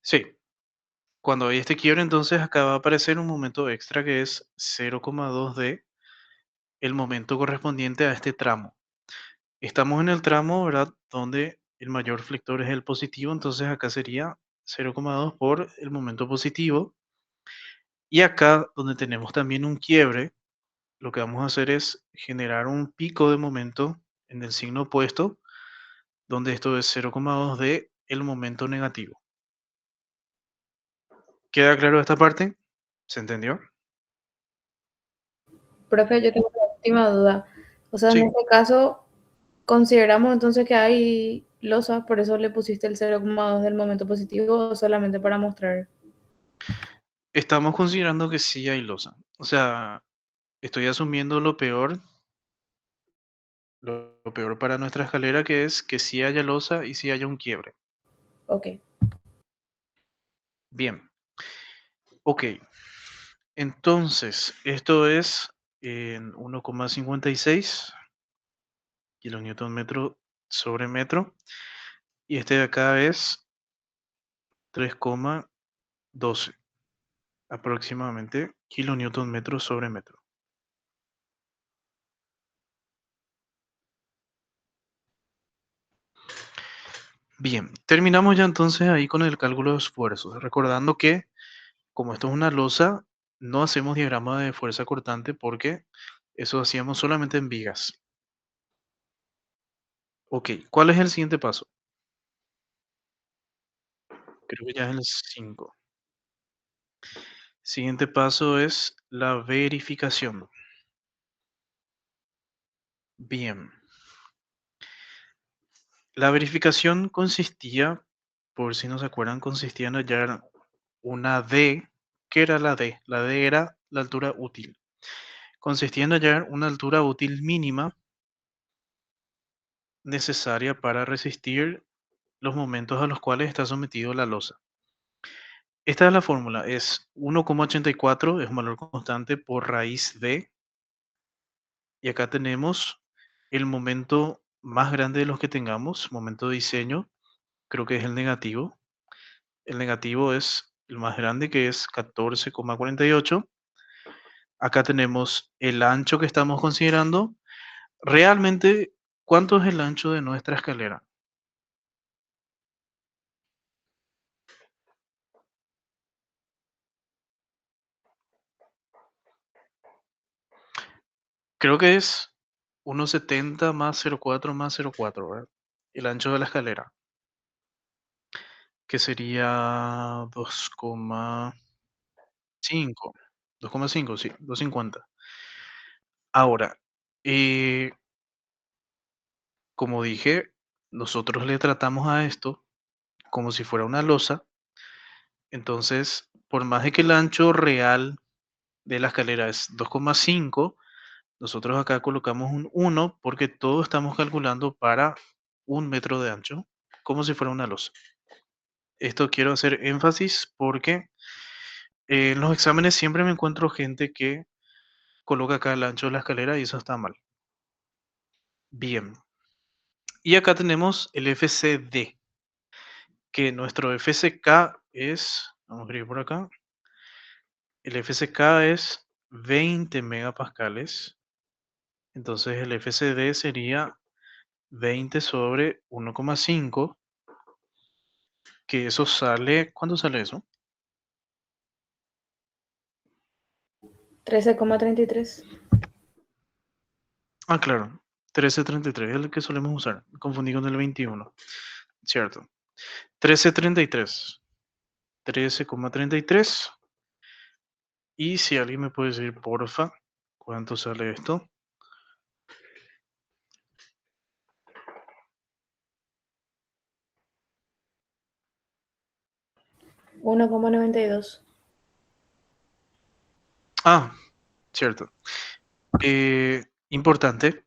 Speaker 1: Sí, cuando hay este quiebre, entonces acá va a aparecer un momento extra que es 0,2 de el momento correspondiente a este tramo. Estamos en el tramo, ¿verdad? Donde el mayor flector es el positivo, entonces acá sería 0,2 por el momento positivo. Y acá, donde tenemos también un quiebre, lo que vamos a hacer es generar un pico de momento en el signo opuesto, donde esto es 0,2 de el momento negativo. ¿Queda claro esta parte? ¿Se entendió?
Speaker 2: Profe, yo tengo una última duda. O sea, en
Speaker 1: Sí.
Speaker 2: este caso, consideramos entonces que hay losa, por eso le pusiste el 0,2 del momento positivo, o solamente para mostrar.
Speaker 1: Estamos considerando que sí hay losa. O sea, estoy asumiendo lo peor para nuestra escalera, que es que sí haya losa y sí haya un quiebre.
Speaker 2: Ok.
Speaker 1: Bien, ok. Entonces, esto es en 1,56 kilonewton metro sobre metro. Y este de acá es 3,12 aproximadamente kilonewton metro sobre metro. Bien, terminamos ya entonces ahí con el cálculo de esfuerzos. Recordando que como esto es una losa, no hacemos diagrama de fuerza cortante porque eso hacíamos solamente en vigas. Ok, ¿cuál es el siguiente paso? Creo que ya es el 5. Siguiente paso es la verificación. Bien, la verificación consistía, por si no se acuerdan, consistía en hallar una D. ¿Qué era la D? La D era la altura útil. Consistía en hallar una altura útil mínima necesaria para resistir los momentos a los cuales está sometido la losa. Esta es la fórmula, es 1,84, es un valor constante por raíz de, y acá tenemos el momento más grande de los que tengamos, momento de diseño, creo que es el negativo. El negativo es el más grande, que es 14,48. Acá tenemos el ancho que estamos considerando. Realmente, ¿cuánto es el ancho de nuestra escalera? Creo que es 1,70 más 0,4 más 0,4, ¿verdad? El ancho de la escalera, que sería 2,5. 2,5, sí, 2,50. Ahora, eh, como dije, nosotros le tratamos a esto como si fuera una losa. Entonces, por más de que el ancho real de la escalera es 2,5, nosotros acá colocamos un 1 porque todo estamos calculando para 1 metro de ancho, como si fuera una losa. Esto quiero hacer énfasis porque en los exámenes siempre me encuentro gente que coloca acá el ancho de la escalera y eso está mal. Bien. Y acá tenemos el FCD, que nuestro FCK es, vamos a escribir por acá, el FCK es 20 megapascales. Entonces el FCD sería 20 sobre 1,5, que eso sale, ¿cuánto sale eso?
Speaker 2: 13,33.
Speaker 1: Ah, claro, 13,33 es el que solemos usar. Me confundí con el 21, cierto. 13,33. 13,33. Y si alguien me puede decir, porfa, ¿cuánto sale esto?
Speaker 2: Uno coma 92.
Speaker 1: Ah, cierto. Importante,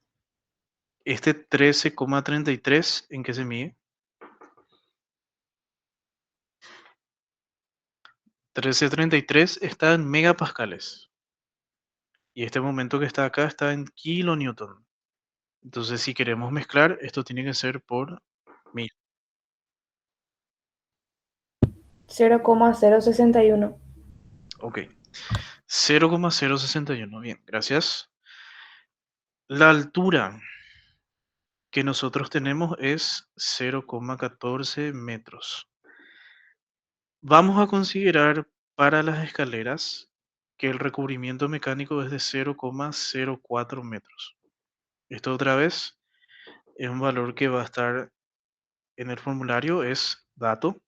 Speaker 1: este 13,33, ¿en qué se mide? 13,33 está en megapascales. Y este momento que está acá está en kilonewton. Entonces, si queremos mezclar, esto tiene que ser por 1000.
Speaker 2: 0,061.
Speaker 1: Ok. 0,061. Bien, gracias. La altura que nosotros tenemos es 0,14 metros. Vamos a considerar para las escaleras que el recubrimiento mecánico es de 0,04 metros. Esto otra vez es un valor que va a estar en el formulario, es dato,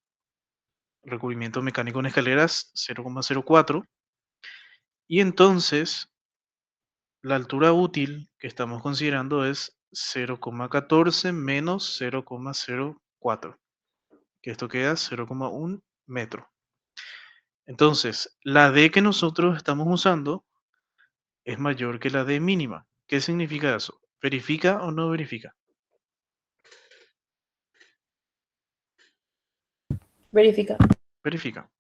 Speaker 1: recubrimiento mecánico en escaleras 0,04. Y entonces la altura útil que estamos considerando es 0,14 menos 0,04, que esto queda 0,1 metro. Entonces, la D que nosotros estamos usando es mayor que la D mínima. ¿Qué significa eso? ¿Verifica o no verifica?
Speaker 2: Verifica.
Speaker 1: Verifica.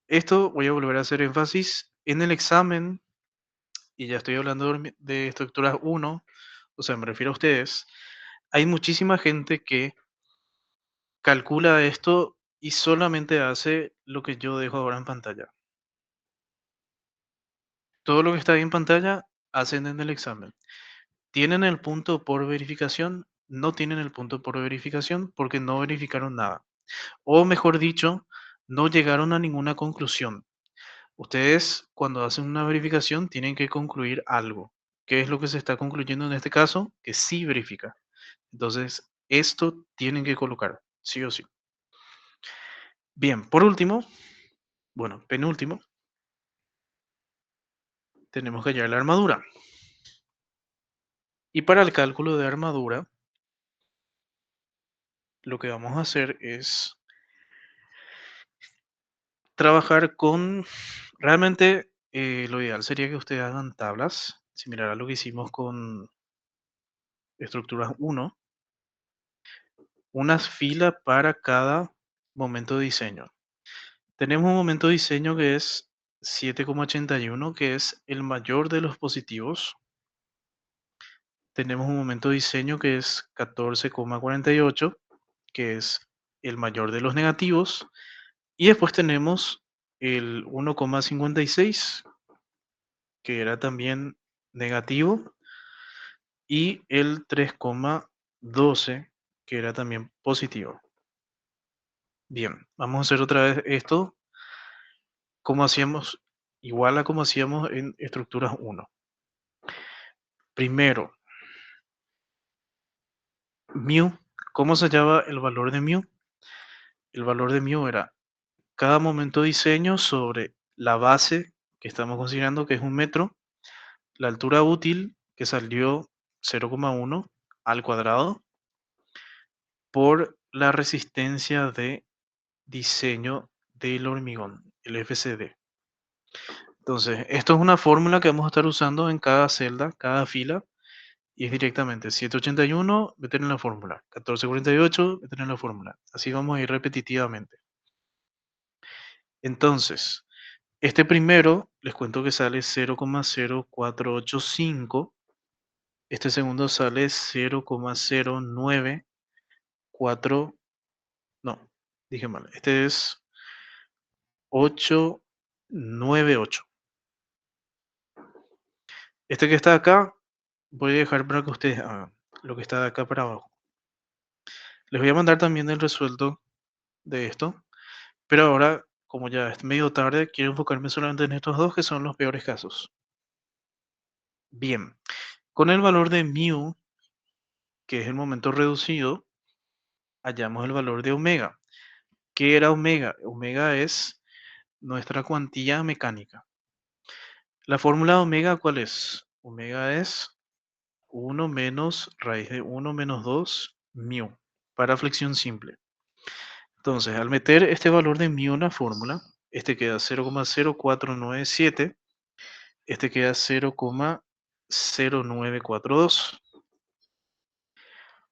Speaker 1: Esto voy a volver a hacer énfasis en el examen, y ya estoy hablando de estructuras 1, o sea, me refiero a ustedes. Hay muchísima gente que calcula esto y solamente hace lo que yo dejo ahora en pantalla. Todo lo que está ahí en pantalla hacen en el examen. ¿Tienen el punto por verificación? No tienen el punto por verificación porque no verificaron nada. O mejor dicho, no llegaron a ninguna conclusión. Ustedes cuando hacen una verificación tienen que concluir algo. ¿Qué es lo que se está concluyendo en este caso? Que sí verifica. Entonces, esto tienen que colocar, sí o sí. Bien, por último, bueno, penúltimo, tenemos que hallar la armadura. Y para el cálculo de armadura, lo que vamos a hacer es trabajar con, realmente lo ideal sería que ustedes hagan tablas, similar a lo que hicimos con estructuras 1, unas filas para cada momento de diseño. Tenemos un momento de diseño que es 7,81, que es el mayor de los positivos. Tenemos un momento de diseño que es 14,48, que es el mayor de los negativos. Y después tenemos el 1,56, que era también negativo, y el 3,12, que era también positivo. Bien, vamos a hacer otra vez esto como hacíamos, igual a como hacíamos en estructuras 1. Primero, mu. ¿Cómo se hallaba el valor de mu? El valor de mu era cada momento de diseño sobre la base que estamos considerando que es 1 metro, la altura útil que salió 0,1 al cuadrado por la resistencia de diseño del hormigón, el FCD. Entonces, esto es una fórmula que vamos a estar usando en cada celda, cada fila, y es directamente 781, meter en la fórmula, 1448, meter en la fórmula. Así vamos a ir repetitivamente. Entonces, este primero, les cuento que sale 0,0485. Este segundo sale 0,094. No, dije mal. Este es 898. Este que está acá, voy a dejar para que ustedes hagan lo que está de acá para abajo. Les voy a mandar también el resuelto de esto, pero ahora, como ya es medio tarde, quiero enfocarme solamente en estos dos que son los peores casos. Bien, con el valor de mu, que es el momento reducido, hallamos el valor de omega. ¿Qué era omega? Omega es nuestra cuantía mecánica. La fórmula de omega, ¿cuál es? Omega es 1 menos raíz de 1 menos 2 mu, para flexión simple. Entonces, al meter este valor de mu en la fórmula, este queda 0,0497, este queda 0,0942.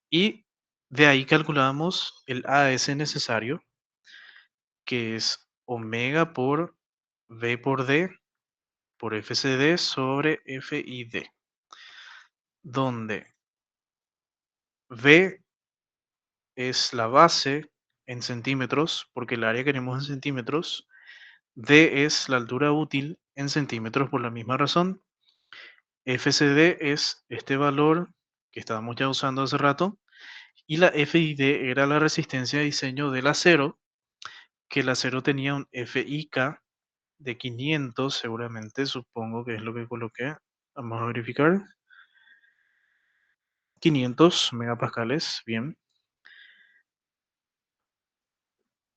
Speaker 1: Y de ahí calculamos el AS necesario, que es omega por V por D por FCD sobre FID, donde V es la base en centímetros, porque el área queremos en centímetros. D es la altura útil en centímetros por la misma razón. FCD es este valor que estábamos ya usando hace rato. Y la FID era la resistencia de diseño del acero, que el acero tenía un FIK de 500, seguramente, supongo que es lo que coloqué. Vamos a verificar. 500 megapascales, bien.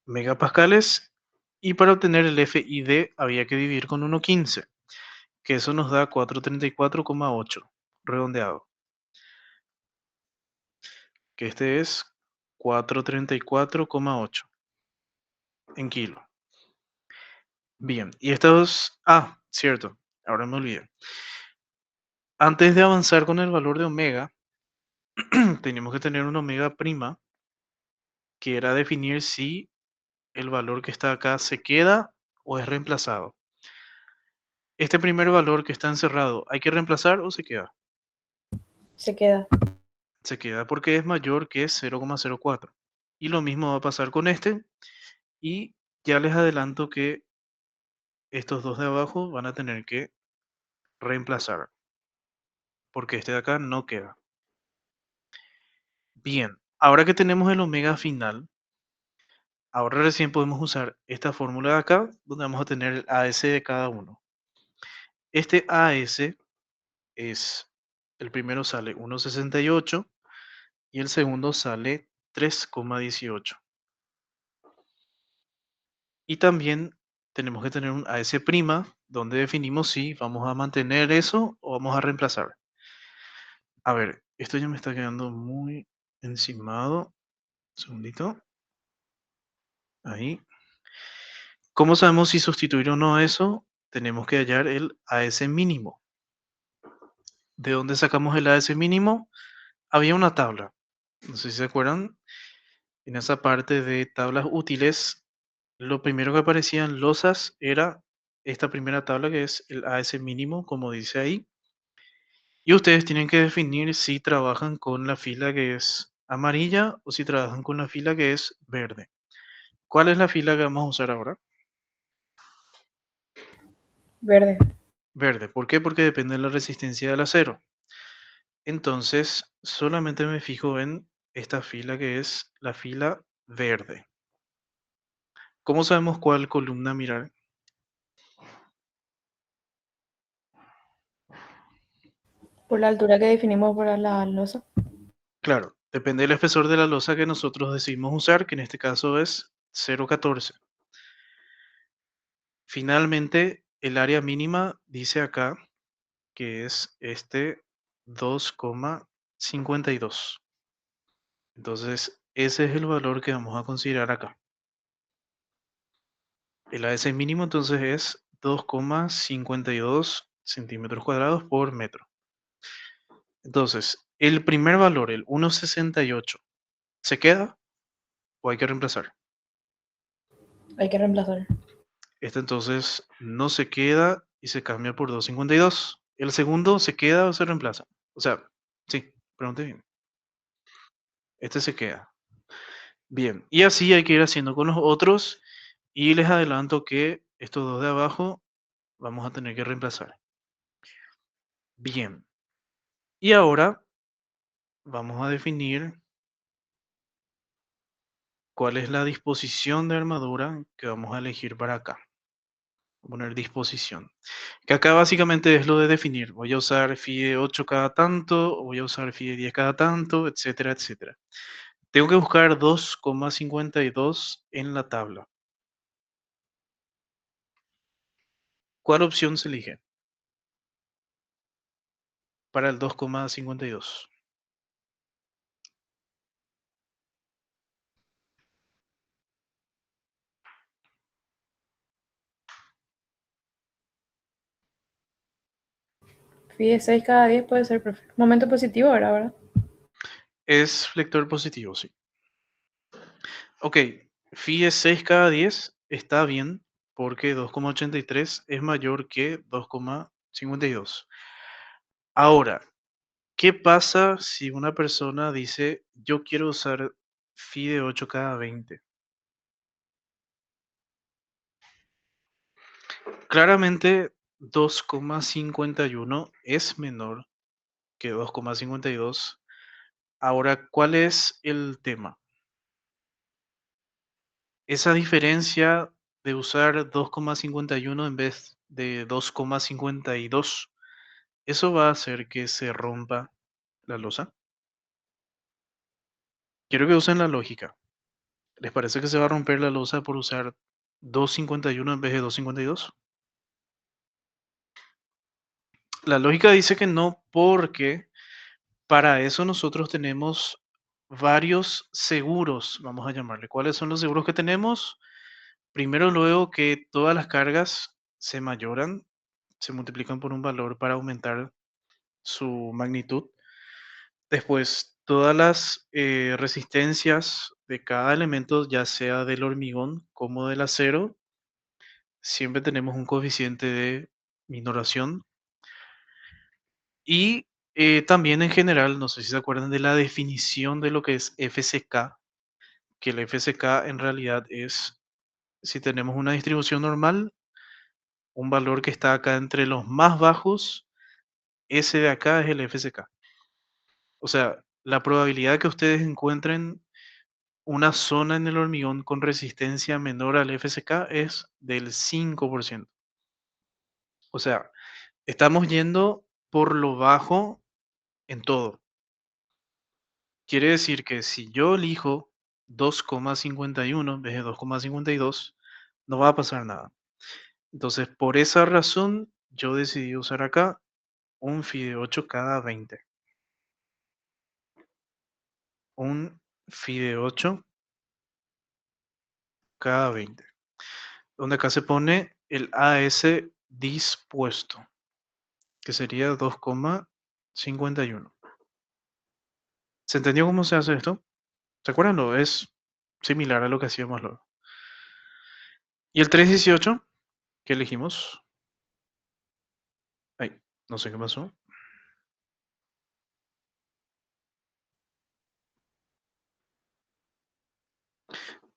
Speaker 1: Megapascales. Y para obtener el FID había que dividir con 1,15, que eso nos da 434,8, redondeado. Que este es 434,8 en kilo. Bien, y estos... Ah, cierto, ahora me olvidé. Antes de avanzar con el valor de omega, teníamos que tener un omega prima, que era definir si el valor que está acá se queda o es reemplazado. Este primer valor que está encerrado, ¿hay que reemplazar o se queda?
Speaker 2: Se queda.
Speaker 1: Se queda porque es mayor que 0,04. Y lo mismo va a pasar con este. Y ya les adelanto que estos dos de abajo van a tener que reemplazar, porque este de acá no queda. Bien, ahora que tenemos el omega final, ahora recién podemos usar esta fórmula de acá, donde vamos a tener el AS de cada uno. Este AS es, el primero sale 1,68 y el segundo sale 3,18. Y también tenemos que tener un AS', donde definimos si vamos a mantener eso o vamos a reemplazar. A ver, esto ya me está quedando muy encimado. Un segundito. Ahí. ¿Cómo sabemos si sustituir o no eso? Tenemos que hallar el AS mínimo. ¿De dónde sacamos el AS mínimo? Había una tabla. No sé si se acuerdan. En esa parte de tablas útiles lo primero que aparecía en losas era esta primera tabla que es el AS mínimo, como dice ahí. Y ustedes tienen que definir si trabajan con la fila que es amarilla o si trabajan con la fila que es verde. ¿Cuál es la fila que vamos a usar ahora?
Speaker 2: Verde.
Speaker 1: Verde. ¿Por qué? Porque depende de la resistencia del acero. Entonces, solamente me fijo en esta fila que es la fila verde. ¿Cómo sabemos cuál columna mirar?
Speaker 2: Por la altura que definimos para la losa.
Speaker 1: Claro, depende del espesor de la losa que nosotros decidimos usar, que en este caso es 0,14. Finalmente, el área mínima dice acá que es este 2,52. Entonces, ese es el valor que vamos a considerar acá. El AS mínimo entonces es 2,52 centímetros cuadrados por metro. Entonces, el primer valor, el 1,68, ¿se queda o hay que reemplazar?
Speaker 2: Hay que reemplazar.
Speaker 1: Este entonces no se queda y se cambia por 2,52. El segundo se queda o se reemplaza. O sea, sí, pregunte bien. Este se queda. Bien, y así hay que ir haciendo con los otros. Y les adelanto que estos dos de abajo vamos a tener que reemplazar. Bien, y ahora vamos a definir cuál es la disposición de armadura que vamos a elegir para acá. Voy a poner disposición. Que acá básicamente es lo de definir. Voy a usar FIDE 8 cada tanto, o voy a usar FIDE 10 cada tanto, etcétera, etcétera. Tengo que buscar 2,52 en la tabla. ¿Cuál opción se elige para el 2,52?
Speaker 2: Fide 6 cada 10 puede ser, profe. Momento positivo ahora, ¿verdad?
Speaker 1: Es flector positivo, sí. Ok, FIDE 6 cada 10 está bien porque 2,83 es mayor que 2,52. Ahora, ¿qué pasa si una persona dice, yo quiero usar FIDE 8 cada 20? Claramente 2,51 es menor que 2,52. Ahora, ¿cuál es el tema? Esa diferencia de usar 2,51 en vez de 2,52, ¿eso va a hacer que se rompa la losa? Quiero que usen la lógica. ¿Les parece que se va a romper la losa por usar 2,51 en vez de 2,52? La lógica dice que no, porque para eso nosotros tenemos varios seguros, vamos a llamarle. ¿Cuáles son los seguros que tenemos? Primero, luego que todas las cargas se mayoran, se multiplican por un valor para aumentar su magnitud. Después, todas las resistencias de cada elemento, ya sea del hormigón como del acero, siempre tenemos un coeficiente de minoración. Y también en general, no sé si se acuerdan de la definición de lo que es FCK, que el FCK en realidad es, si tenemos una distribución normal, un valor que está acá entre los más bajos, ese de acá es el FCK. O sea, la probabilidad que ustedes encuentren una zona en el hormigón con resistencia menor al FCK es del 5%. O sea, estamos yendo por lo bajo en todo. Quiere decir que si yo elijo 2,51 en vez de 2,52, no va a pasar nada. Entonces, por esa razón, yo decidí usar acá un FIDE 8 cada 20. Un FIDE 8 cada 20. Donde acá se pone el AS dispuesto, que sería 2,51. ¿Se entendió cómo se hace esto? ¿Se acuerdan? Es similar a lo que hacíamos luego. ¿Y el 318? ¿Qué elegimos? Ay, no sé qué pasó.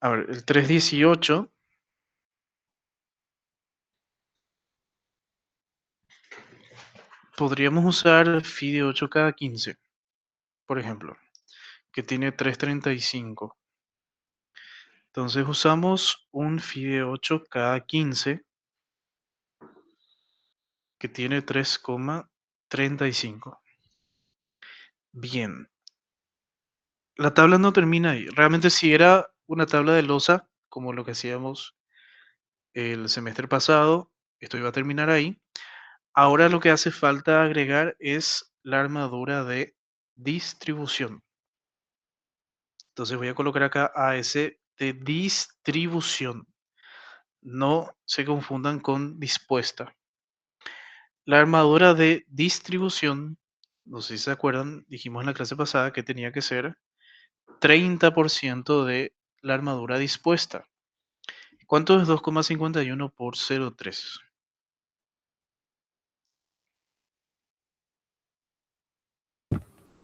Speaker 1: A ver, el 318 podríamos usar phi de 8 cada 15, por ejemplo, que tiene 335. Entonces usamos un phi de 8 cada 15 que tiene 3,35. Bien, la tabla no termina ahí. Realmente si era una tabla de losa, como lo que hacíamos el semestre pasado, esto iba a terminar ahí. Ahora lo que hace falta agregar es la armadura de distribución. Entonces voy a colocar acá AS de distribución. No se confundan con dispuesta. La armadura de distribución, no sé si se acuerdan, dijimos en la clase pasada que tenía que ser 30% de la armadura dispuesta. ¿Cuánto es 2,51 por 0,3?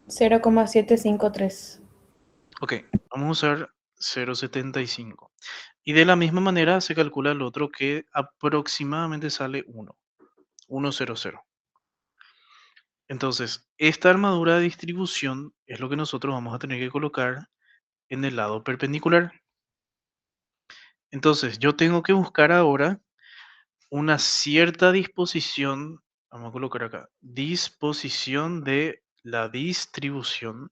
Speaker 2: 0,753.
Speaker 1: Ok, vamos a usar 0,75. Y de la misma manera se calcula el otro que aproximadamente sale 1, 1,00. Entonces, esta armadura de distribución es lo que nosotros vamos a tener que colocar en el lado perpendicular. Entonces, yo tengo que buscar ahora una cierta disposición, vamos a colocar acá, disposición de la distribución.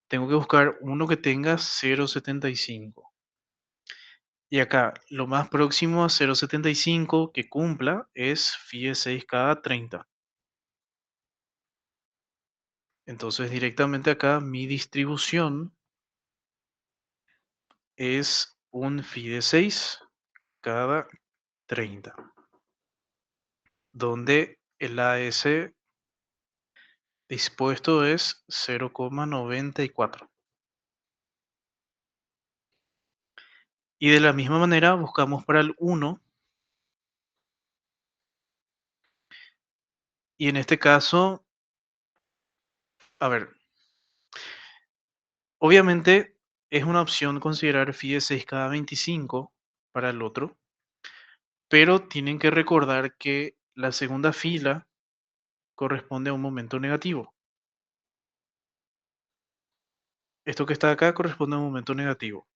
Speaker 1: Tengo que buscar uno que tenga 0,75. Y acá, lo más próximo a 0,75 que cumpla es phi de 6 cada 30. Entonces, directamente acá, mi distribución es un phi de 6 cada 30, donde el AS dispuesto es 0,94. Y de la misma manera buscamos para el 1, y en este caso, a ver, obviamente es una opción considerar phi de 6 cada 25 para el otro, pero tienen que recordar que la segunda fila corresponde a un momento negativo. Esto que está acá corresponde a un momento negativo.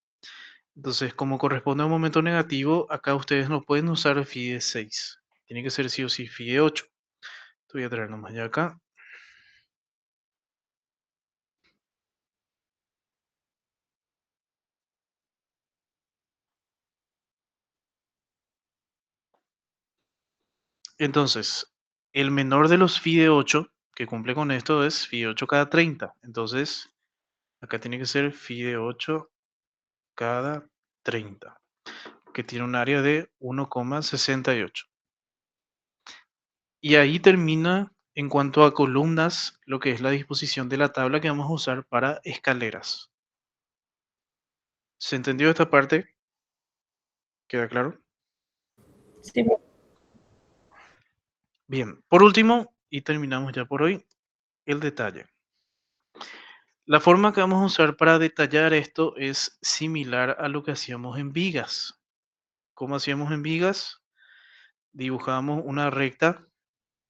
Speaker 1: Entonces, como corresponde a un momento negativo, acá ustedes no pueden usar phi de 6. Tiene que ser sí o sí phi de 8. Te voy a traer nomás ya acá. Entonces, el menor de los phi de 8 que cumple con esto es phi de 8 cada 30. Entonces, acá tiene que ser phi de 8 cada 30, que tiene un área de 1,68. Y ahí termina en cuanto a columnas lo que es la disposición de la tabla que vamos a usar para escaleras. ¿Se entendió esta parte? ¿Queda claro?
Speaker 2: Sí.
Speaker 1: Bien, por último, y terminamos ya por hoy, el detalle. La forma que vamos a usar para detallar esto es similar a lo que hacíamos en vigas. ¿Cómo hacíamos en vigas? Dibujábamos una recta,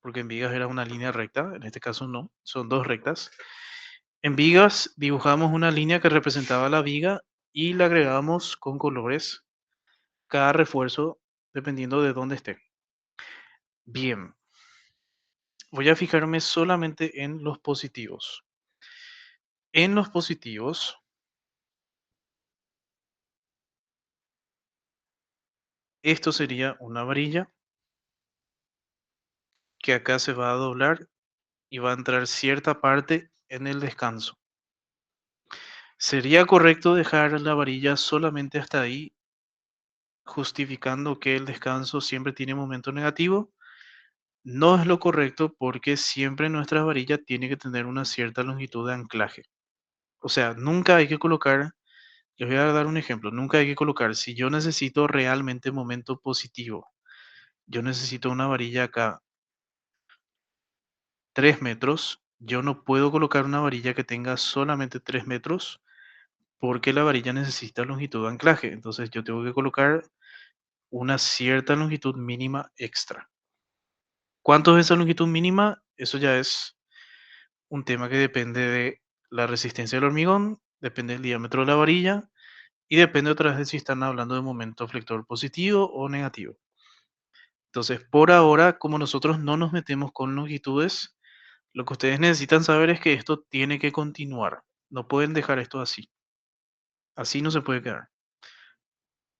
Speaker 1: porque en vigas era una línea recta, en este caso no, son dos rectas. En vigas dibujamos una línea que representaba la viga y le agregábamos con colores cada refuerzo dependiendo de dónde esté. Bien, voy a fijarme solamente en los positivos. En los positivos, esto sería una varilla que acá se va a doblar y va a entrar cierta parte en el descanso. ¿Sería correcto dejar la varilla solamente hasta ahí, justificando que el descanso siempre tiene momento negativo? No es lo correcto porque siempre nuestra varilla tiene que tener una cierta longitud de anclaje. O sea, nunca hay que colocar Les voy a dar un ejemplo. Nunca hay que colocar, si yo necesito realmente momento positivo, yo necesito una varilla acá 3 metros, yo no puedo colocar una varilla que tenga solamente 3 metros porque la varilla necesita longitud de anclaje. Entonces yo tengo que colocar una cierta longitud mínima extra. ¿Cuánto es esa longitud mínima? Eso ya es un tema que depende de la resistencia del hormigón, depende del diámetro de la varilla y depende otra vez de si están hablando de momento flector positivo o negativo. Entonces, por ahora, como nosotros no nos metemos con longitudes, lo que ustedes necesitan saber es que esto tiene que continuar. No pueden dejar esto así. Así no se puede quedar.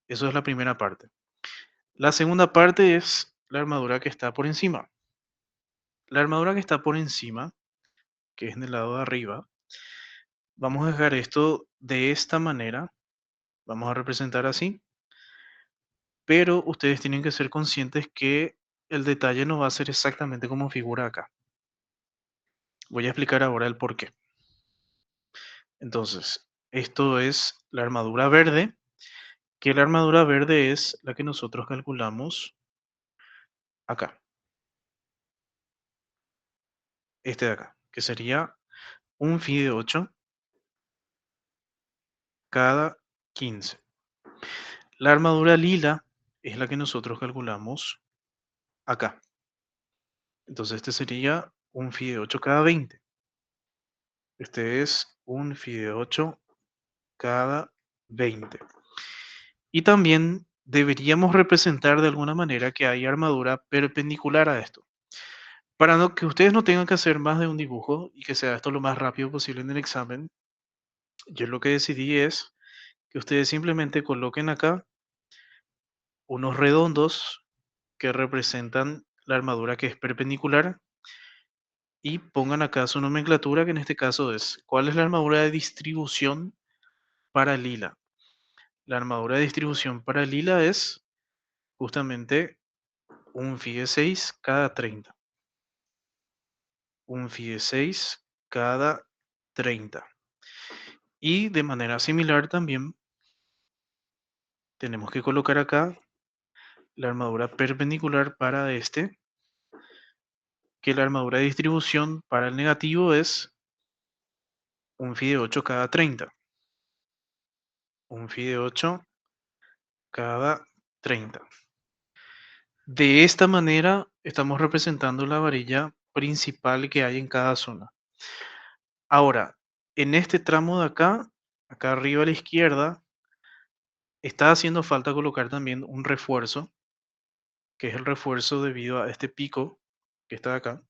Speaker 1: Eso es la primera parte. La segunda parte es la armadura que está por encima. La armadura que está por encima, que es en el lado de arriba, vamos a dejar esto de esta manera. Vamos a representar así. Pero ustedes tienen que ser conscientes que el detalle no va a ser exactamente como figura acá. Voy a explicar ahora el por qué. Entonces, esto es la armadura verde, que la armadura verde es la que nosotros calculamos acá. Este de acá, que sería un phi de 8 cada 15. La armadura lila es la que nosotros calculamos acá. Entonces este sería un phi de 8 cada 20. Este es un phi de 8 cada 20. Y también deberíamos representar de alguna manera que hay armadura perpendicular a esto. Para que ustedes no tengan que hacer más de un dibujo y que sea esto lo más rápido posible en el examen, yo lo que decidí es que ustedes simplemente coloquen acá unos redondos que representan la armadura que es perpendicular y pongan acá su nomenclatura, que en este caso es, ¿cuál es la armadura de distribución para lila? La armadura de distribución para lila es justamente un phi de 6 cada 30. Un phi de 6 cada 30. Y de manera similar también tenemos que colocar acá la armadura perpendicular para este, que la armadura de distribución para el negativo es un phi de 8 cada 30. Un phi de 8 cada 30. De esta manera estamos representando la varilla principal que hay en cada zona. Ahora, en este tramo de acá, acá arriba a la izquierda, está haciendo falta colocar también un refuerzo, que es el refuerzo debido a este pico que está acá,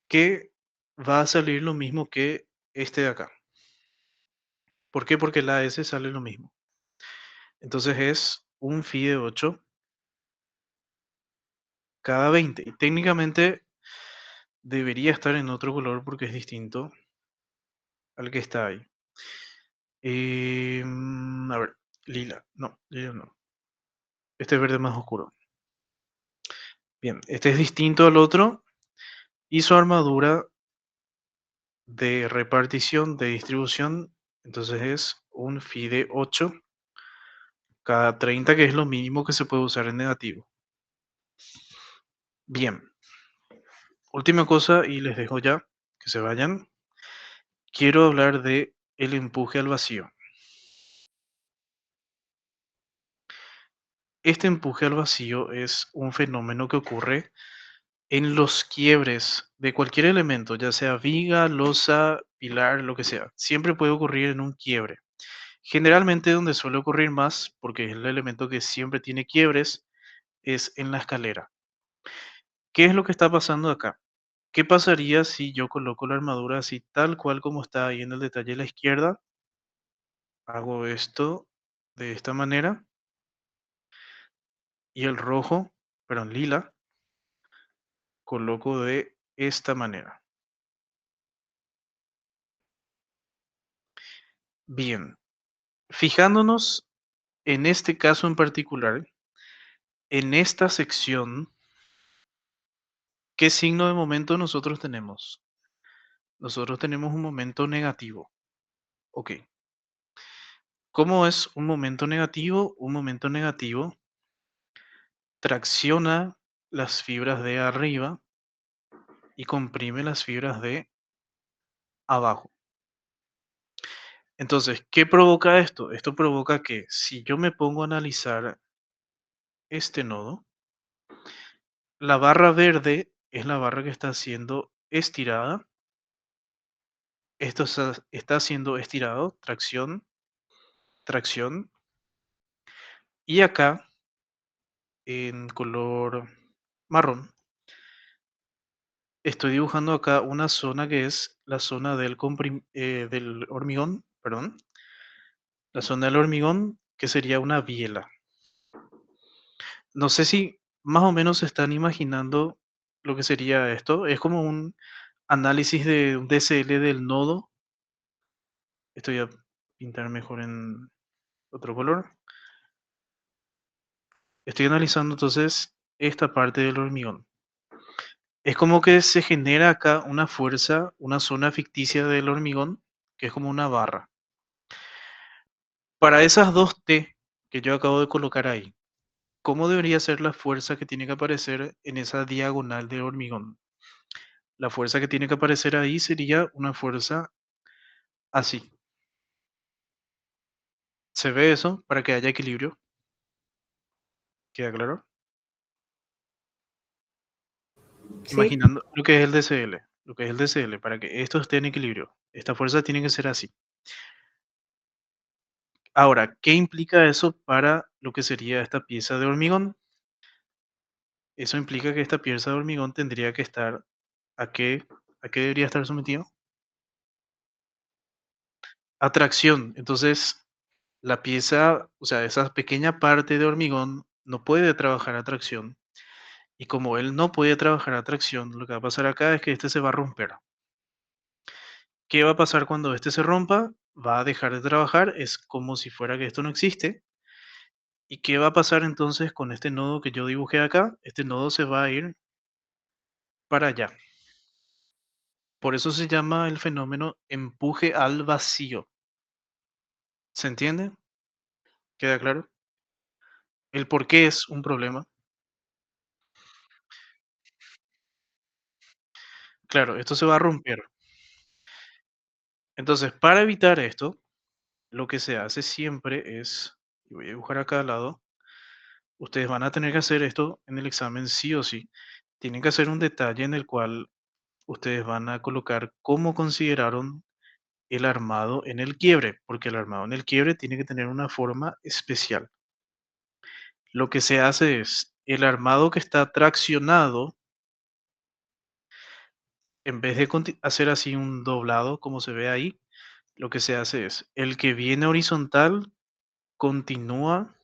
Speaker 1: que va a salir lo mismo que este de acá. ¿Por qué? Porque la S sale lo mismo. Entonces es un phi de 8 cada 20. Y técnicamente debería estar en otro color porque es distinto al que está ahí. A ver, lila. No, lila no. Este es verde más oscuro. Bien, este es distinto al otro. Y su armadura de repartición, de distribución, entonces es un phi de 8 cada 30, que es lo mínimo que se puede usar en negativo. Bien, última cosa y les dejo ya que se vayan. Quiero hablar de el empuje al vacío. Este empuje al vacío es un fenómeno que ocurre en los quiebres de cualquier elemento, ya sea viga, losa, pilar, lo que sea. Siempre puede ocurrir en un quiebre. Generalmente donde suele ocurrir más, porque es el elemento que siempre tiene quiebres, es en la escalera. ¿Qué es lo que está pasando acá? ¿Qué pasaría si yo coloco la armadura así tal cual como está ahí en el detalle de la izquierda? Hago esto de esta manera y el rojo, perdón, lila, coloco de esta manera. Bien, fijándonos en este caso en particular, en esta sección, ¿qué signo de momento nosotros tenemos? Nosotros tenemos un momento negativo. Ok. ¿Cómo es un momento negativo? Un momento negativo tracciona las fibras de arriba y comprime las fibras de abajo. Entonces, ¿qué provoca esto? Esto provoca que si yo me pongo a analizar este nodo, la barra verde es la barra que está siendo estirada. Esto está siendo estirado, tracción, tracción. Y acá, en color marrón, estoy dibujando acá una zona que es la zona del hormigón, perdón, la zona del hormigón que sería una biela. No sé si más o menos se están imaginando lo que sería esto. Es como un análisis de un DSL del nodo. Esto voy a pintar mejor en otro color. Estoy analizando entonces esta parte del hormigón. Es como que se genera acá una fuerza, una zona ficticia del hormigón, que es como una barra. Para esas dos T que yo acabo de colocar ahí, ¿cómo debería ser la fuerza que tiene que aparecer en esa diagonal de hormigón? La fuerza que tiene que aparecer ahí sería una fuerza así. ¿Se ve eso para que haya equilibrio? ¿Queda claro?
Speaker 2: Sí,
Speaker 1: Imaginando lo que es el DCL, lo que es el DCL, para que esto esté en equilibrio. Esta fuerza tiene que ser así. Ahora, ¿qué implica eso para lo que sería esta pieza de hormigón? Eso implica que esta pieza de hormigón tendría que estar ¿a qué, a qué debería estar sometido? A tracción. Entonces, la pieza, o sea, esa pequeña parte de hormigón no puede trabajar a tracción. Y como él no puede trabajar a tracción, lo que va a pasar acá es que este se va a romper. ¿Qué va a pasar cuando este se rompa? Va a dejar de trabajar, es como si fuera que esto no existe. ¿Y qué va a pasar entonces con este nodo que yo dibujé acá? Este nodo se va a ir para allá. Por eso se llama el fenómeno empuje al vacío. ¿Se entiende? ¿Queda claro? El por qué es un problema. Claro, esto se va a romper. Entonces, para evitar esto, lo que se hace siempre es, y voy a dibujar acá al lado, ustedes van a tener que hacer esto en el examen sí o sí. Tienen que hacer un detalle en el cual ustedes van a colocar cómo consideraron el armado en el quiebre, porque el armado en el quiebre tiene que tener una forma especial. Lo que se hace es, el armado que está traccionado, en vez de hacer así un doblado, como se ve ahí, lo que se hace es, el que viene horizontal continúa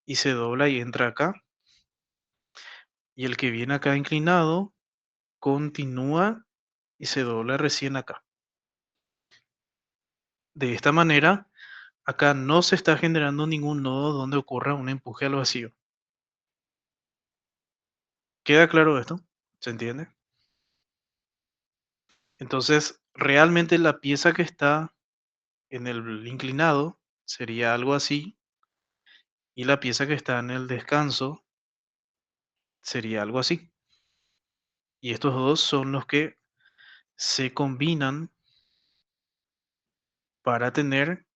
Speaker 1: y se dobla y entra acá, y el que viene acá inclinado continúa y se dobla recién acá. De esta manera, acá no se está generando ningún nodo donde ocurra un empuje al vacío. ¿Queda claro esto? ¿Se entiende? Entonces, realmente la pieza que está en el inclinado sería algo así, y la pieza que está en el descanso sería algo así. Y estos dos son los que se combinan para tener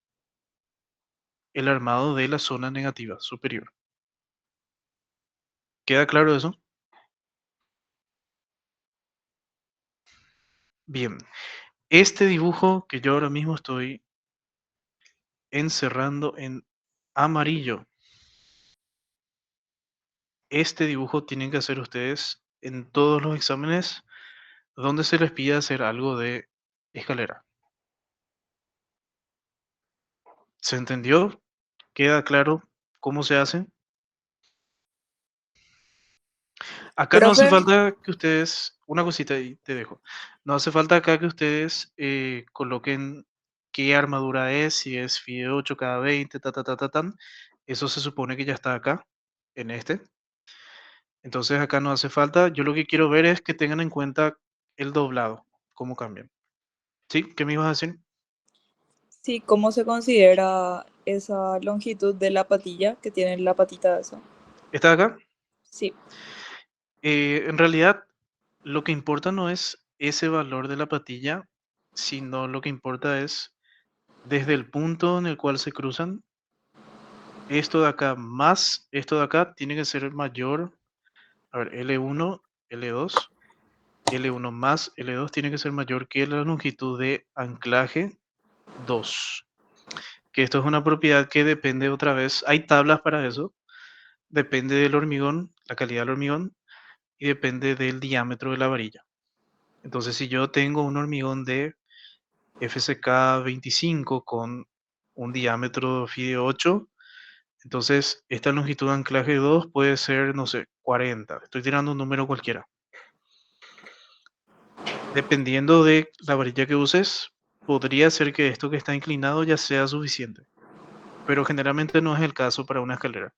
Speaker 1: el armado de la zona negativa superior. ¿Queda claro eso? Bien, este dibujo que yo ahora mismo estoy encerrando en amarillo, este dibujo tienen que hacer ustedes en todos los exámenes donde se les pida hacer algo de escalera. ¿Se entendió? ¿Queda claro cómo se hace? Acá no hace
Speaker 2: profe,
Speaker 1: falta que ustedes, una cosita y te dejo, no hace falta acá que ustedes coloquen qué armadura es, si es FIDE 8 cada 20, tan. Eso se supone que ya está acá, en este. Entonces acá no hace falta. Yo lo que quiero ver es que tengan en cuenta el doblado, cómo cambian. ¿Sí? ¿Qué me ibas a decir?
Speaker 4: Sí, ¿cómo se considera esa longitud de la patilla que tiene la patita esa?
Speaker 1: ¿Está acá?
Speaker 4: Sí,
Speaker 1: En realidad, lo que importa no es ese valor de la patilla, sino lo que importa es desde el punto en el cual se cruzan, esto de acá más esto de acá tiene que ser mayor. A ver, L1, L2, L1 más L2 tiene que ser mayor que la longitud de anclaje 2. Que esto es una propiedad que depende otra vez. Hay tablas para eso. Depende del hormigón, la calidad del hormigón y depende del diámetro de la varilla. Entonces, si yo tengo un hormigón de FCK 25 con un diámetro FIDE 8, entonces esta longitud de anclaje 2 puede ser, no sé, 40. Estoy tirando un número cualquiera. Dependiendo de la varilla que uses, podría ser que esto que está inclinado ya sea suficiente, pero generalmente no es el caso para una escalera.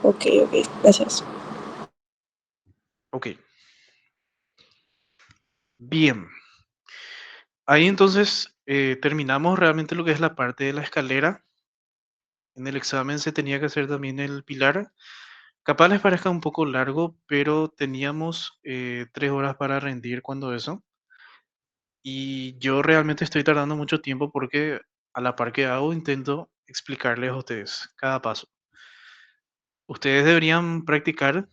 Speaker 4: ok, gracias.
Speaker 1: Ok, bien. Ahí entonces terminamos realmente lo que es la parte de la escalera. En el examen se tenía que hacer también el pilar. Capaz les parezca un poco largo, pero teníamos 3 horas para rendir cuando eso. Y yo realmente estoy tardando mucho tiempo porque a la par que hago intento explicarles a ustedes cada paso. Ustedes deberían practicar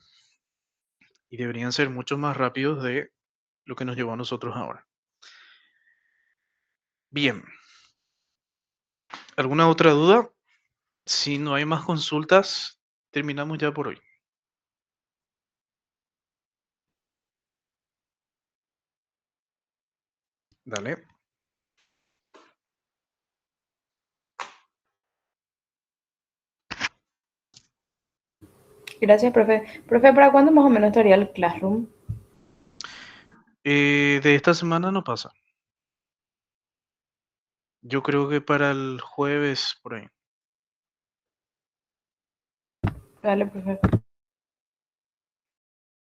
Speaker 1: y deberían ser mucho más rápidos de lo que nos llevó a nosotros ahora. Bien, ¿alguna otra duda? Si no hay más consultas, terminamos ya por hoy. Dale.
Speaker 2: Gracias, profe. Profe, ¿para cuándo más o menos estaría el Classroom?
Speaker 1: De esta semana no pasa. Yo creo que para el jueves por ahí.
Speaker 2: Dale, profe.